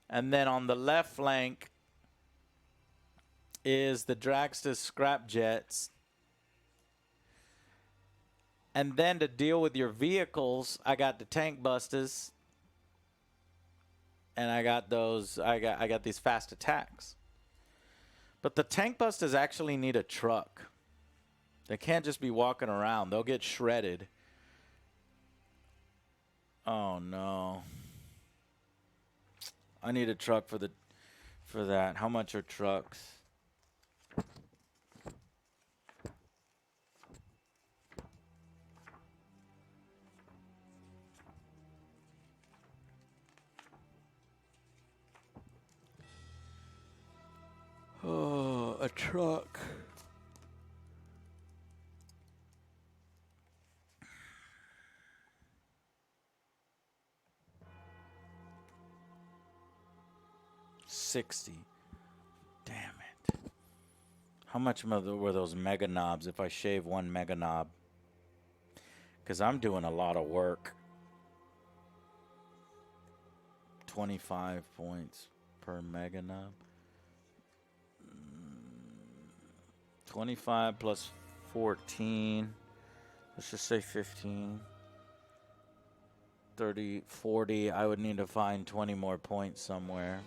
And then on the left flank is the Dragster Scrap Jets. And then to deal with your vehicles, I got the Tank Busters. And I got those, I got these fast attacks. But the Tank Busters actually need a truck. They can't just be walking around. They'll get shredded. Oh no. I need a truck for that. How much are trucks? Oh, a truck. $60. Damn it. How much were those mega knobs if I shave one mega knob? Because I'm doing a lot of work. 25 points per mega knob. 25 plus 14. Let's just say 15. 30, 40. I would need to find 20 more points somewhere.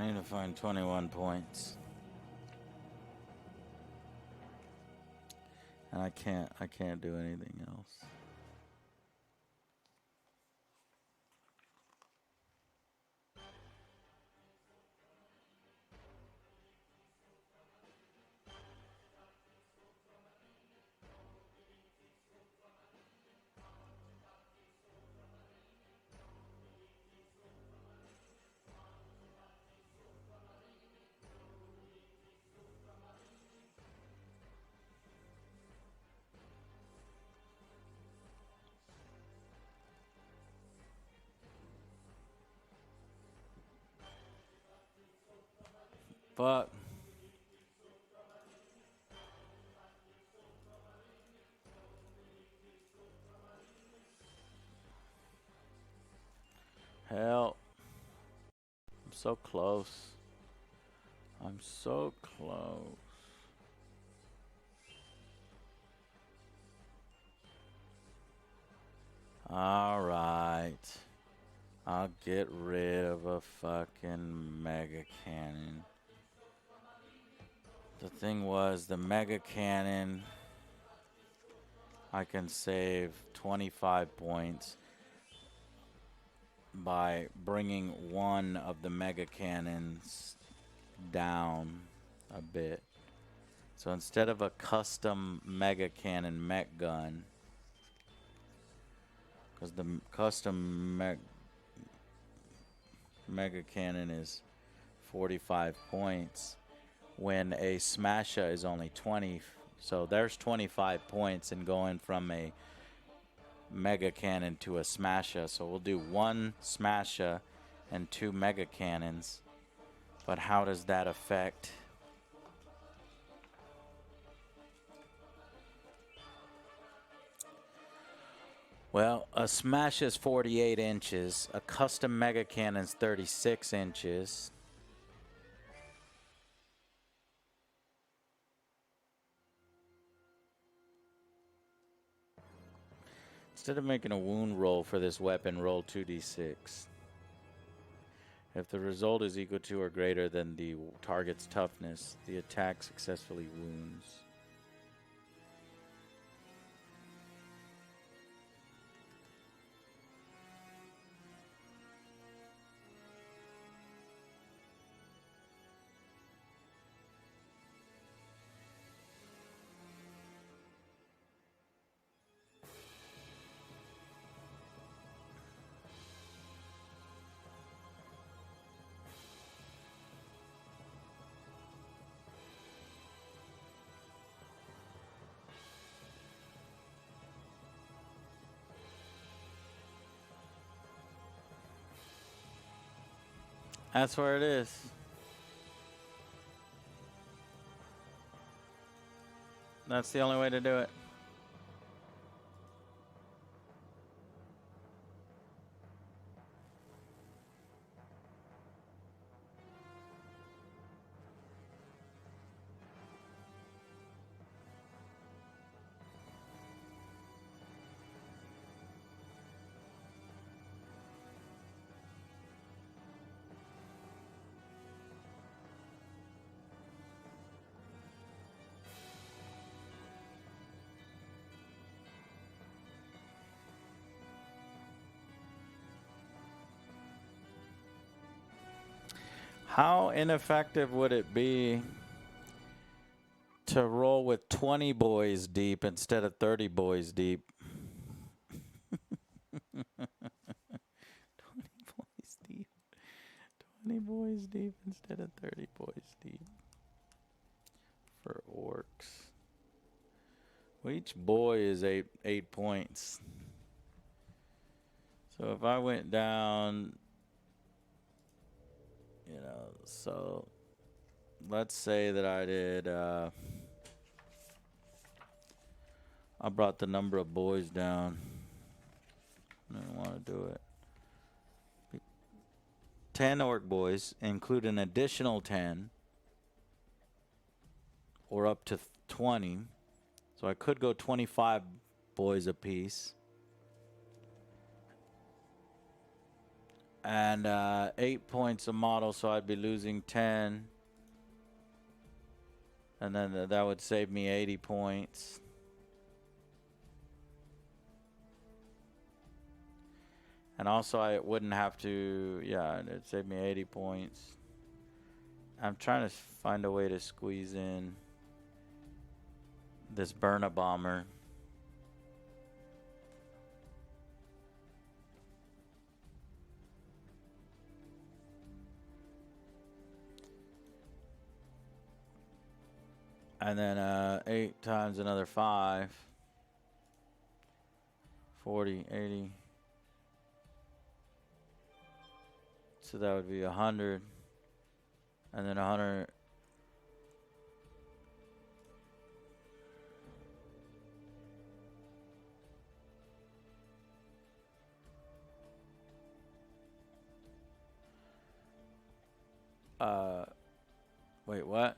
I need to find 21 points. And I can't do anything else. But hell, I'm so close. I'm so close. All right. I'll get rid of a fucking mega cannon. The thing was, the mega cannon, I can save 25 points by bringing one of the mega cannons down a bit. So instead of a custom mega cannon mech gun, because the custom mega cannon is 45 points, when a smasher is only 20, so there's 25 points in going from a mega cannon to a smasher. So we'll do one smasher and two mega cannons. But how does that affect? Well, a smash is 48 inches. A custom mega cannon is 36 inches. Instead of making a wound roll for this weapon, roll 2d6. If the result is equal to or greater than the target's toughness, the attack successfully wounds. That's where it is. That's the only way to do it. How ineffective would it be to roll with 20 boys deep instead of 30 boys deep? 20 boys deep. 20 boys deep instead of 30 boys deep. For orcs. Well, each boy is eight points. So if I went down, you know, so let's say that I did, I brought the number of boys down. I don't want to do it. 10 orc boys, include an additional 10, or up to 20. So I could go 25 boys apiece. And 8 points a model, so I'd be losing 10. And then that would save me 80 points. And also I wouldn't have to, yeah, it'd save me 80 points. I'm trying to find a way to squeeze in this burner bomber. And then 8 times another 5. 40, 80. So that would be 100. And then 100. Wait, what?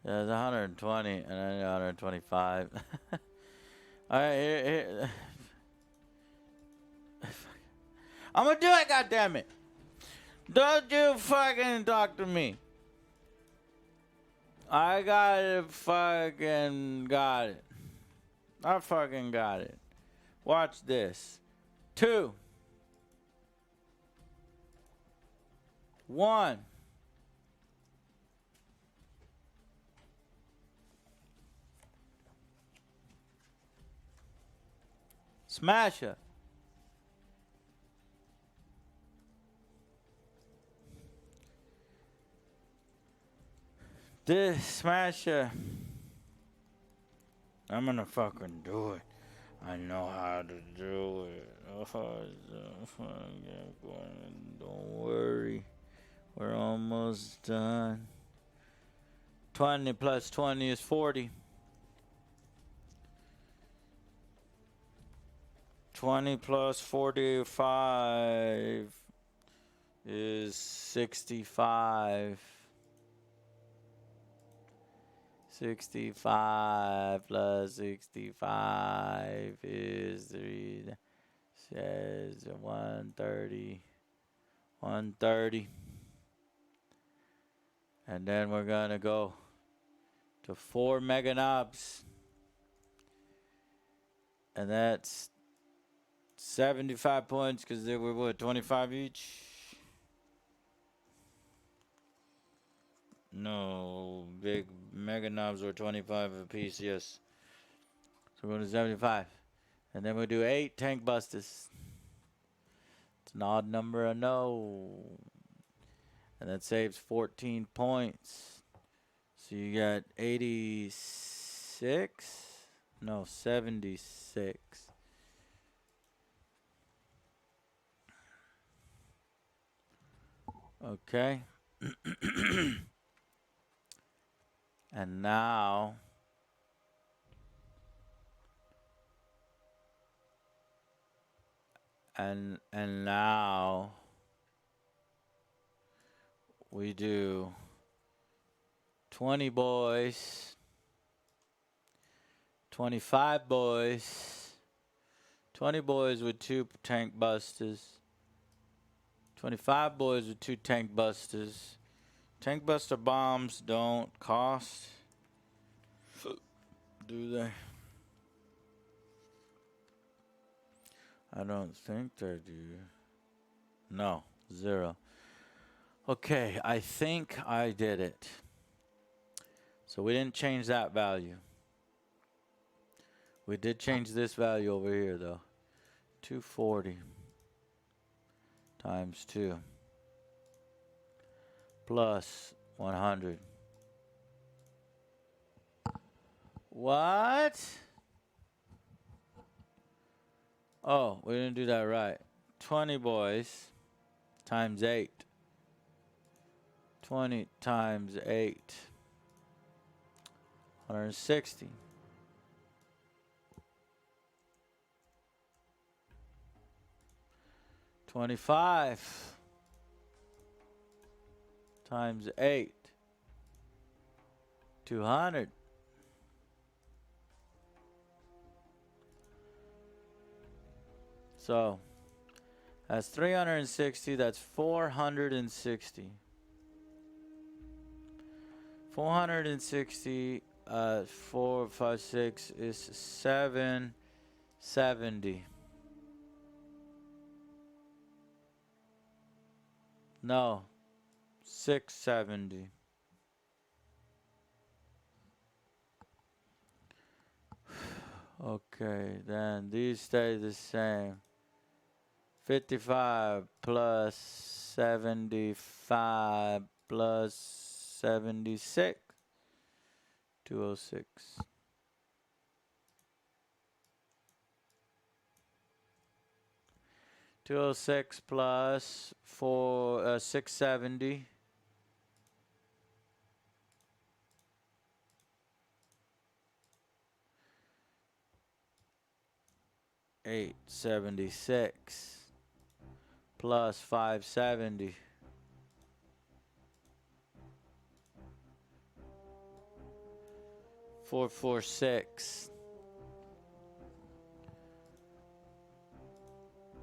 Yeah, it's 120 and then 125. All right, here. I'm gonna do it, goddammit. Don't you fucking talk to me. I got it, fucking got it. I fucking got it. Watch this. 2, 1. Smash it. This smasher. I'm gonna fucking do it. I know how to do it. Don't worry. We're almost done. 20 plus 20 is 40. 20 plus 45 is 65. 65 plus 65 is 3. Says 130. 130. And then we're gonna go to 4 mega knobs. And that's 75 points because they were what, 25 each? No, big mega knobs were 25 apiece, yes. So we're going to 75. And then we'll do 8 tank busters. It's an odd number, I know. And that saves 14 points. So you got 86? No, 76. Okay. And now and now we do 20 boys, 25 boys, 20 boys with 2 tank busters, 25 boys with 2 tank busters. Tank buster bombs don't cost, do they? I don't think they do. No, 0. Okay, I think I did it. So we didn't change that value. We did change this value over here though. 240 times 2 plus 100. What? Oh, we didn't do that right. 20 boys. times 8. 20 times 8. 160. 25 times 8. 200. So that's 360. That's 460. 460. 4, 5, 6 is 770. No, 670. Okay, then these stay the same. 55 plus 75 plus 76. 206. 206 plus 670. 876 plus 570. 446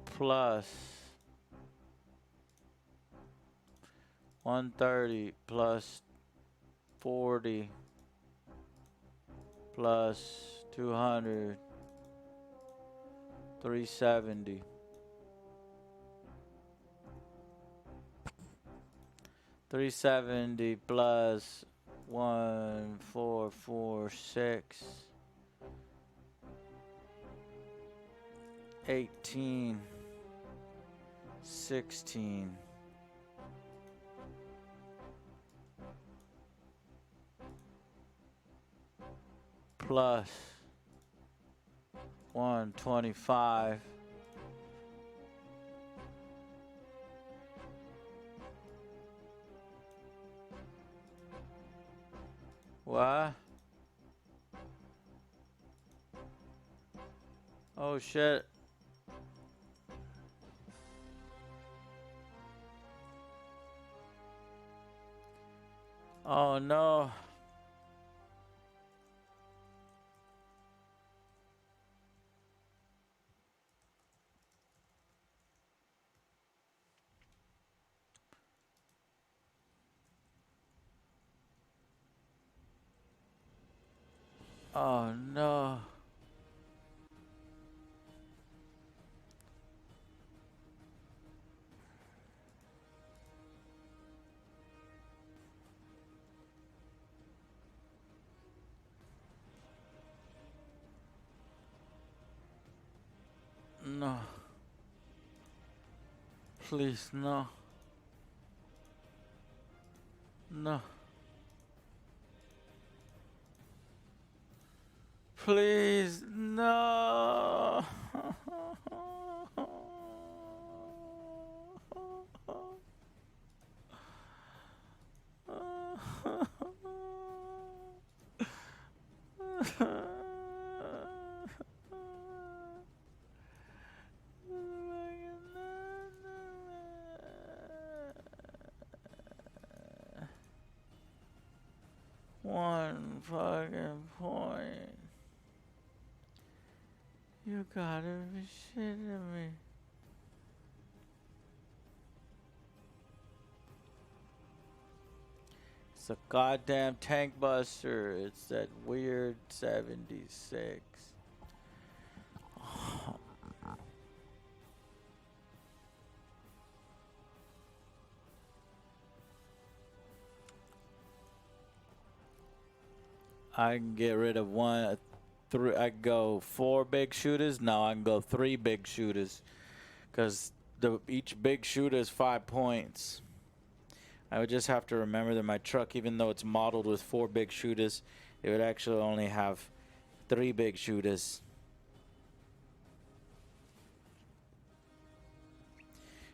plus 130 plus 40 plus 200. 370. 370 plus 1446. 18. 16. Plus 125. What? Oh shit. Oh no. Oh no. No. Please, no. No. Please, no. One fucking point. You gotta be shitting me. It's a goddamn tank buster. It's that weird 76. I can get rid of one, three. I can go 4 big shooters. Now I can go 3 big shooters, because each big shooter is 5 points. I would just have to remember that my truck, even though it's modeled with 4 big shooters, it would actually only have 3 big shooters.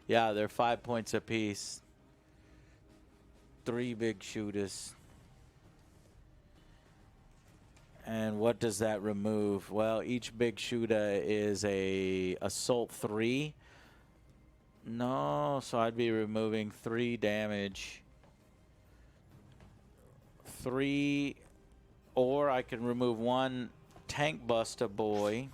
Yeah, they're 5 points apiece. 3 big shooters. And what does that remove? Well, each big shooter is a assault 3. No, so I'd be removing 3 damage. 3, or I can remove 1 tank buster boy.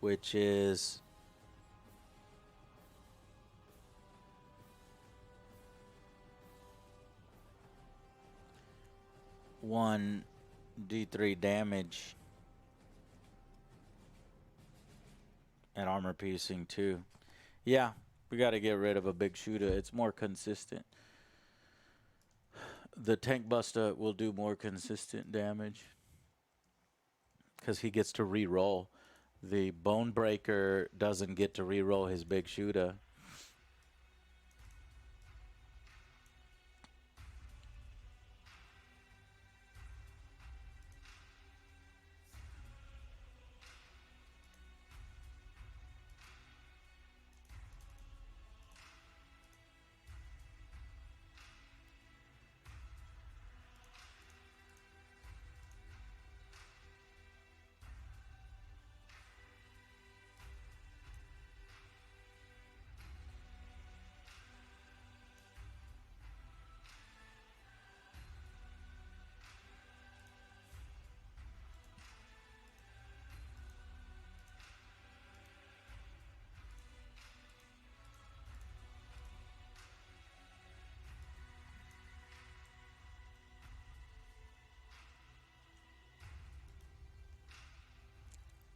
Which is one D3 damage and armor piercing too. Yeah, we got to get rid of a big shooter. It's more consistent. The tank buster will do more consistent damage because he gets to re-roll. The bone breaker doesn't get to re-roll his big shooter.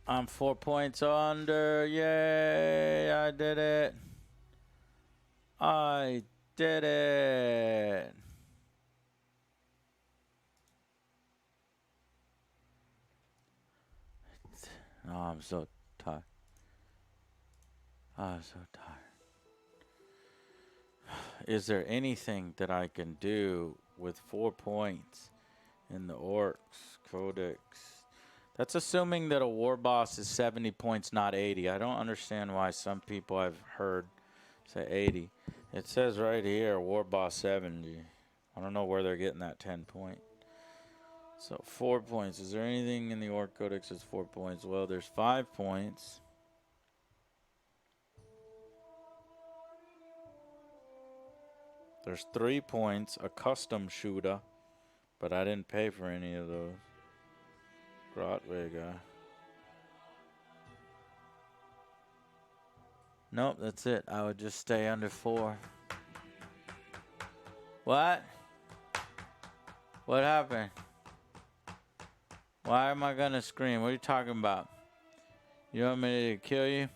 I'm 4 points under. Yay, I did it. I did it. Oh, I'm so tired. Oh, I'm so tired. Is there anything that I can do with 4 points in the Orcs Codex? That's assuming that a war boss is 70 points, not 80. I don't understand why some people I've heard say 80. It says right here, war boss 70. I don't know where they're getting that 10 point. So 4 points. Is there anything in the Orc Codex that's 4 points? Well, there's 5 points. There's 3 points, a custom shooter, but I didn't pay for any of those. Grotwega. Nope, that's it. I would just stay under 4. What? What happened? Why am I gonna scream? What are you talking about? You want me to kill you?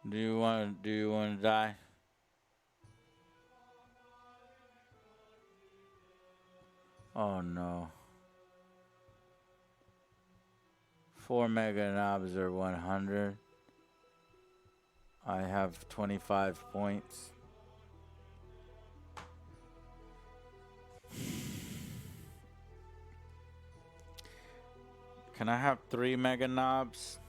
Do you want to die? Oh no. 4 mega knobs are 100. I have 25 points. Can I have 3 mega knobs?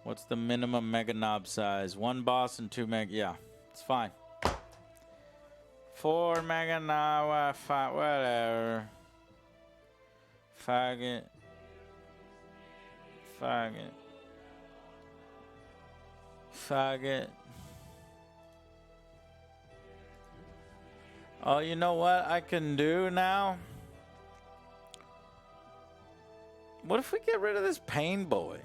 What's the minimum mega knob size? 1 boss and 2 mega. Yeah, it's fine. 4 mega knob, whatever. Faggot. Faggot. Faggot. Oh, you know what I can do now? What if we get rid of this pain boy?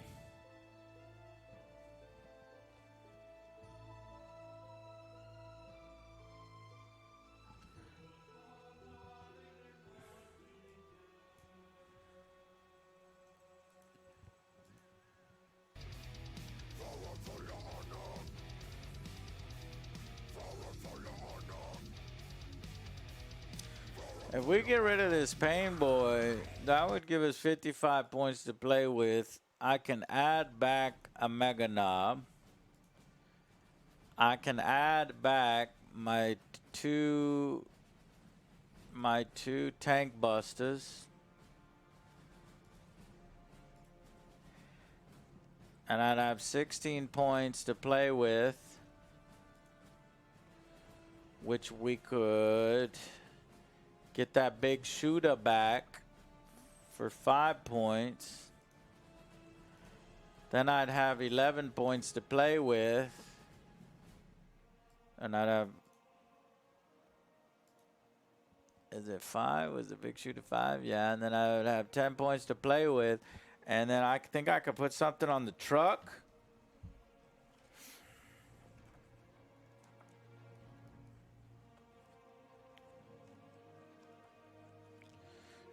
If we get rid of this pain boy, that would give us 55 points to play with. I can add back a mega knob. I can add back two my two tank busters. And I'd have 16 points to play with, which we could get that big shooter back for 5 points. Then I'd have 11 points to play with. And I'd have... Is it 5? Was the big shooter 5? Yeah, and then I would have 10 points to play with. And then I think I could put something on the truck.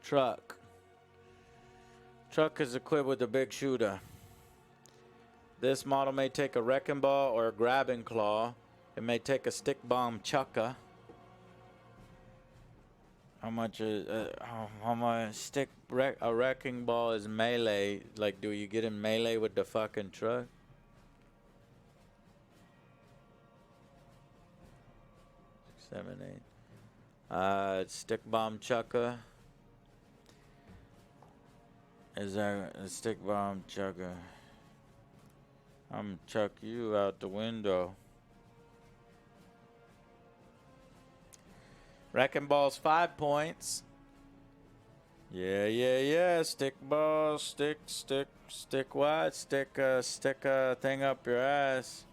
Truck. Truck is equipped with a big shooter. This model may take a wrecking ball or a grabbing claw. It may take a stick bomb chucker. How much is how much a wrecking ball is melee? Like, do you get in melee with the fucking truck? Seven, eight. Stick bomb chucker. Is there a stick bomb chucker? I'm chuck you out the window. Wrecking ball's 5 points. Yeah. Stick ball, stick what? Stick a thing up your ass.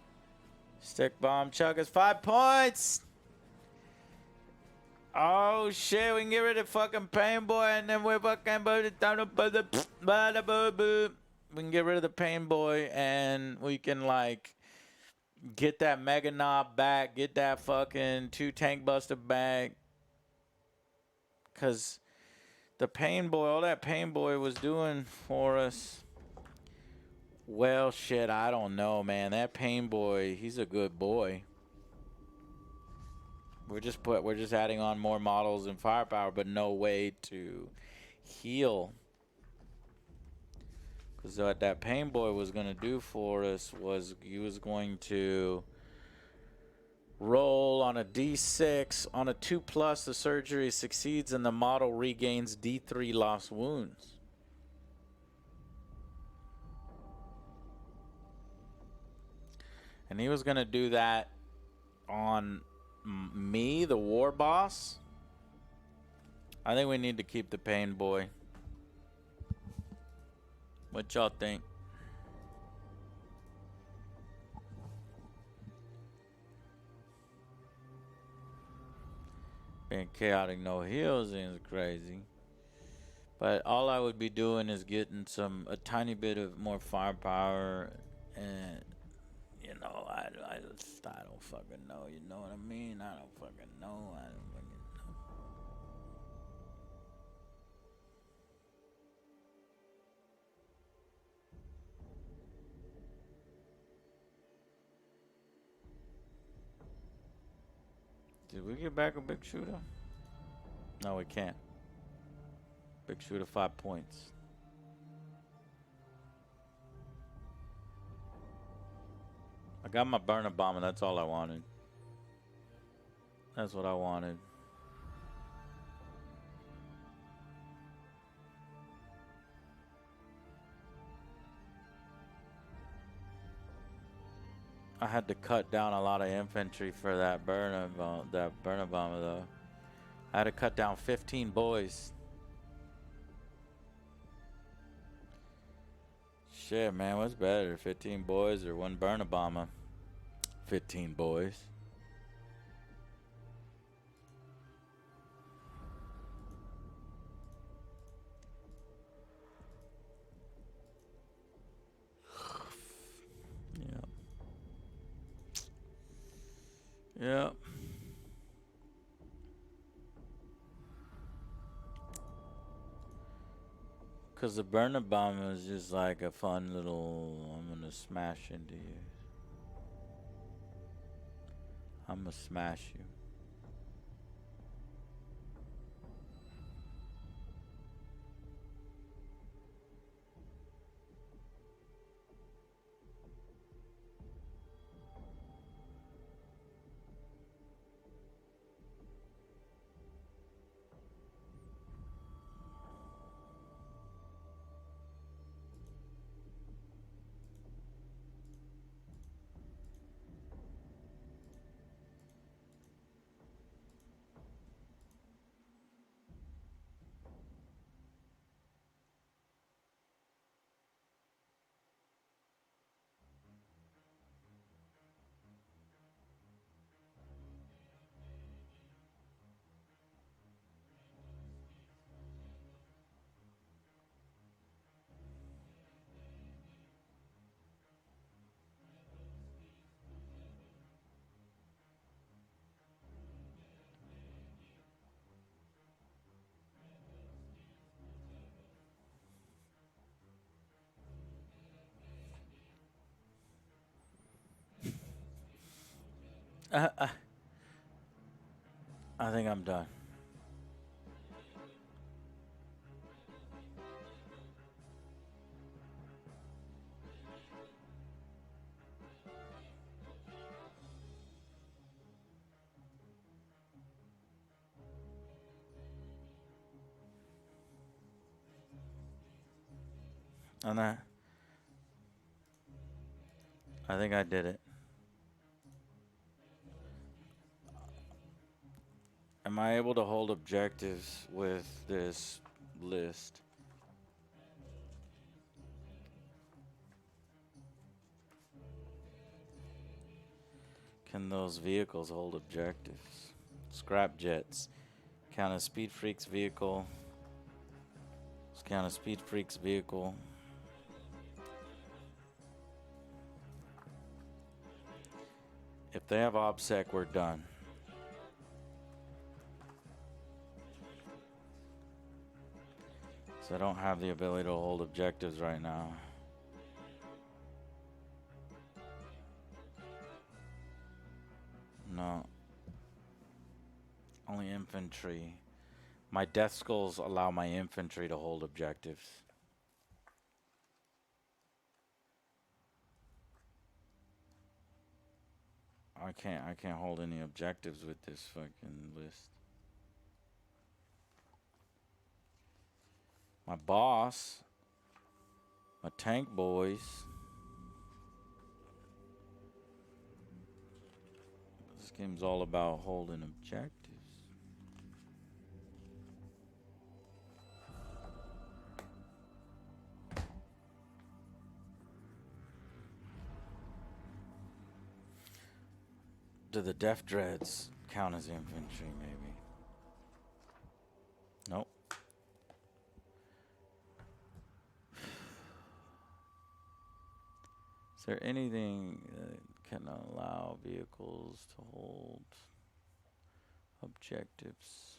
Stick bomb chuck is 5 points. Oh shit, we can get rid of fucking Pain Boy and then we're fucking we can get rid of the Pain Boy and we can like get that Mega Knob back, get that fucking 2 Tank Buster back. Cause the Pain Boy, all that Pain Boy was doing for us. Well, shit, I don't know, man. That Pain Boy, he's a good boy. We're just adding on more models and firepower, but no way to heal. Because what that Pain Boy was gonna do for us was he was going to roll on a D6. On a 2+, the surgery succeeds and the model regains D3 lost wounds. And he was going to do that on me, the war boss. I think we need to keep the Pain Boy. What y'all think? Being chaotic no heals is crazy. But all I would be doing is getting a tiny bit of more firepower, and you know, I don't fucking know. You know what I mean? I don't fucking know. I don't fucking know. Did we get back a big shooter? No, we can't. Big shooter 5 points. I got my burner bomb and that's all I wanted. That's what I wanted. I had to cut down a lot of infantry for that burner bomber though. I had to cut down 15 boys. Shit, man, what's better, 15 boys or 1 burner bomber? 15 boys. Yeah. Because the burner bomber is just like a fun little, I'm going to smash into you. I'm going to smash you. I think I'm done. And I think I did it. Am I able to hold objectives with this list? Can those vehicles hold objectives? Scrap jets. Count as Speed Freak's vehicle. Let's count as Speed Freak's vehicle. If they have OBSEC, we're done. So I don't have the ability to hold objectives right now. No. Only infantry. My death skulls allow my infantry to hold objectives. I can't hold any objectives with this fucking list. My boss, my tank boys. This game's all about holding objectives. Do the Death Dreads count as infantry, maybe? Nope. Is there anything that can allow vehicles to hold objectives?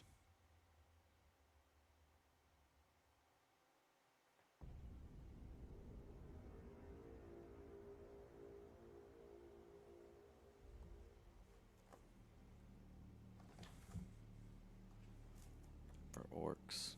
For orcs.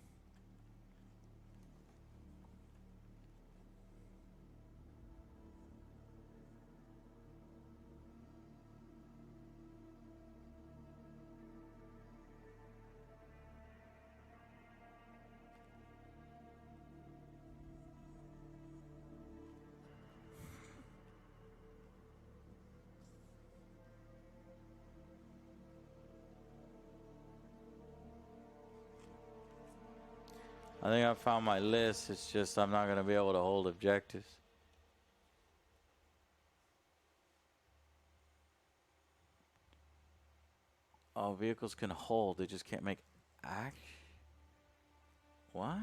I think I found my list. It's just I'm not going to be able to hold objectives. Oh, vehicles can hold. They just can't make act. What?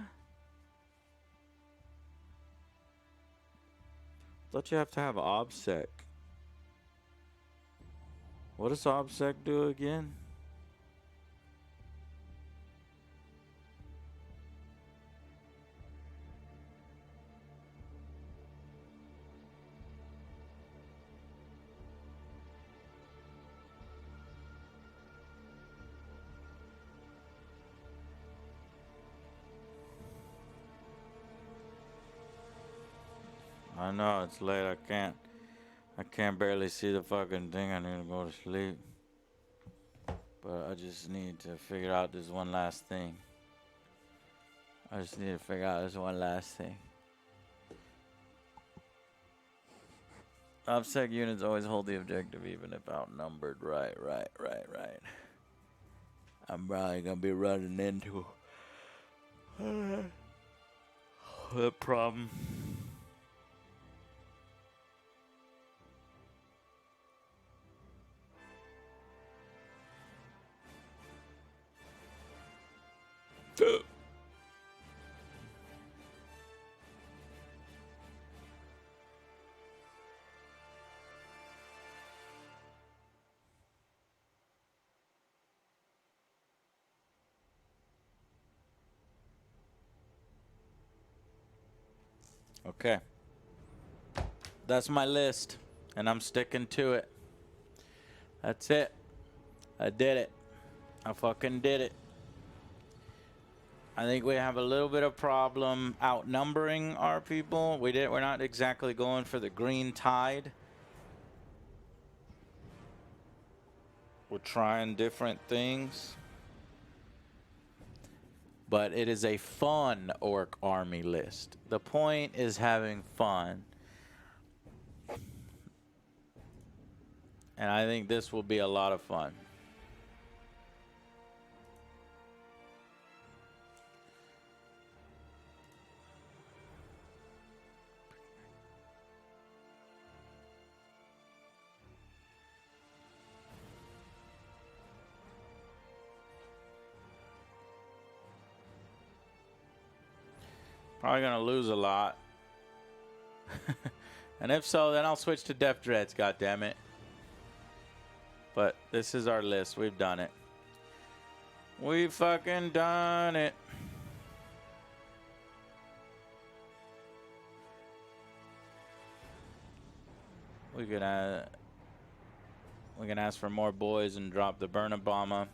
Thought you have to have OBSEC. What does OBSEC do again? I know it's late. I can't barely see the fucking thing. I need to go to sleep. But I just need to figure out this one last thing. OBSEC units always hold the objective even if outnumbered. Right. I'm probably gonna be running into the problem. Okay. That's my list, and I'm sticking to it. That's it. I did it. I fucking did it. I think we have a little bit of problem outnumbering our people. We're not exactly going for the green tide. We're trying different things. But it is a fun orc army list. The point is having fun. And I think this will be a lot of fun. Probably gonna lose a lot. And if so, then I'll switch to Def Dreads, goddammit. But this is our list. We've done it. We fucking done it. We can ask for more boys and drop the burn Obama.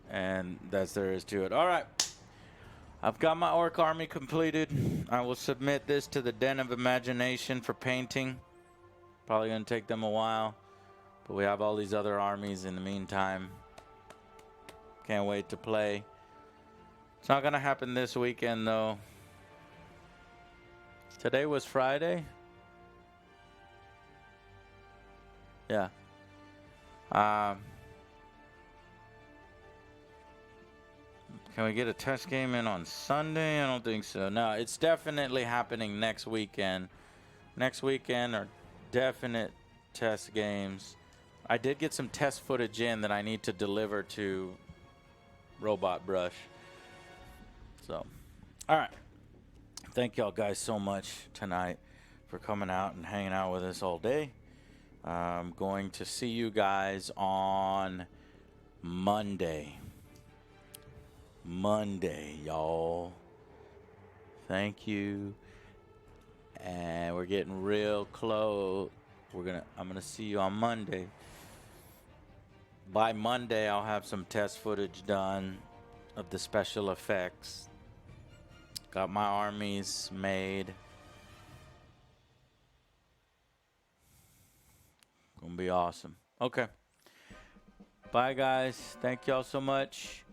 And that's there is to it. All right. I've got my orc army completed. I will submit this to the Den of Imagination for painting. Probably going to take them a while. But we have all these other armies in the meantime. Can't wait to play. It's not going to happen this weekend, though. Today was Friday? Yeah. Can we get a test game in on Sunday? I don't think so. No, it's definitely happening next weekend. Next weekend are definite test games. I did get some test footage in that I need to deliver to Robot Brush. So, all right. Thank y'all guys so much tonight for coming out and hanging out with us all day. I'm going to see you guys on Monday. Monday, y'all. Thank you. And we're getting real close. I'm gonna see you on Monday. By Monday, I'll have some test footage done of the special effects. Got my armies made. Gonna be awesome. Okay. Bye, guys. Thank y'all so much.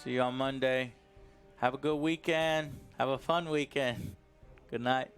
See you on Monday. Have a good weekend. Have a fun weekend. Good night.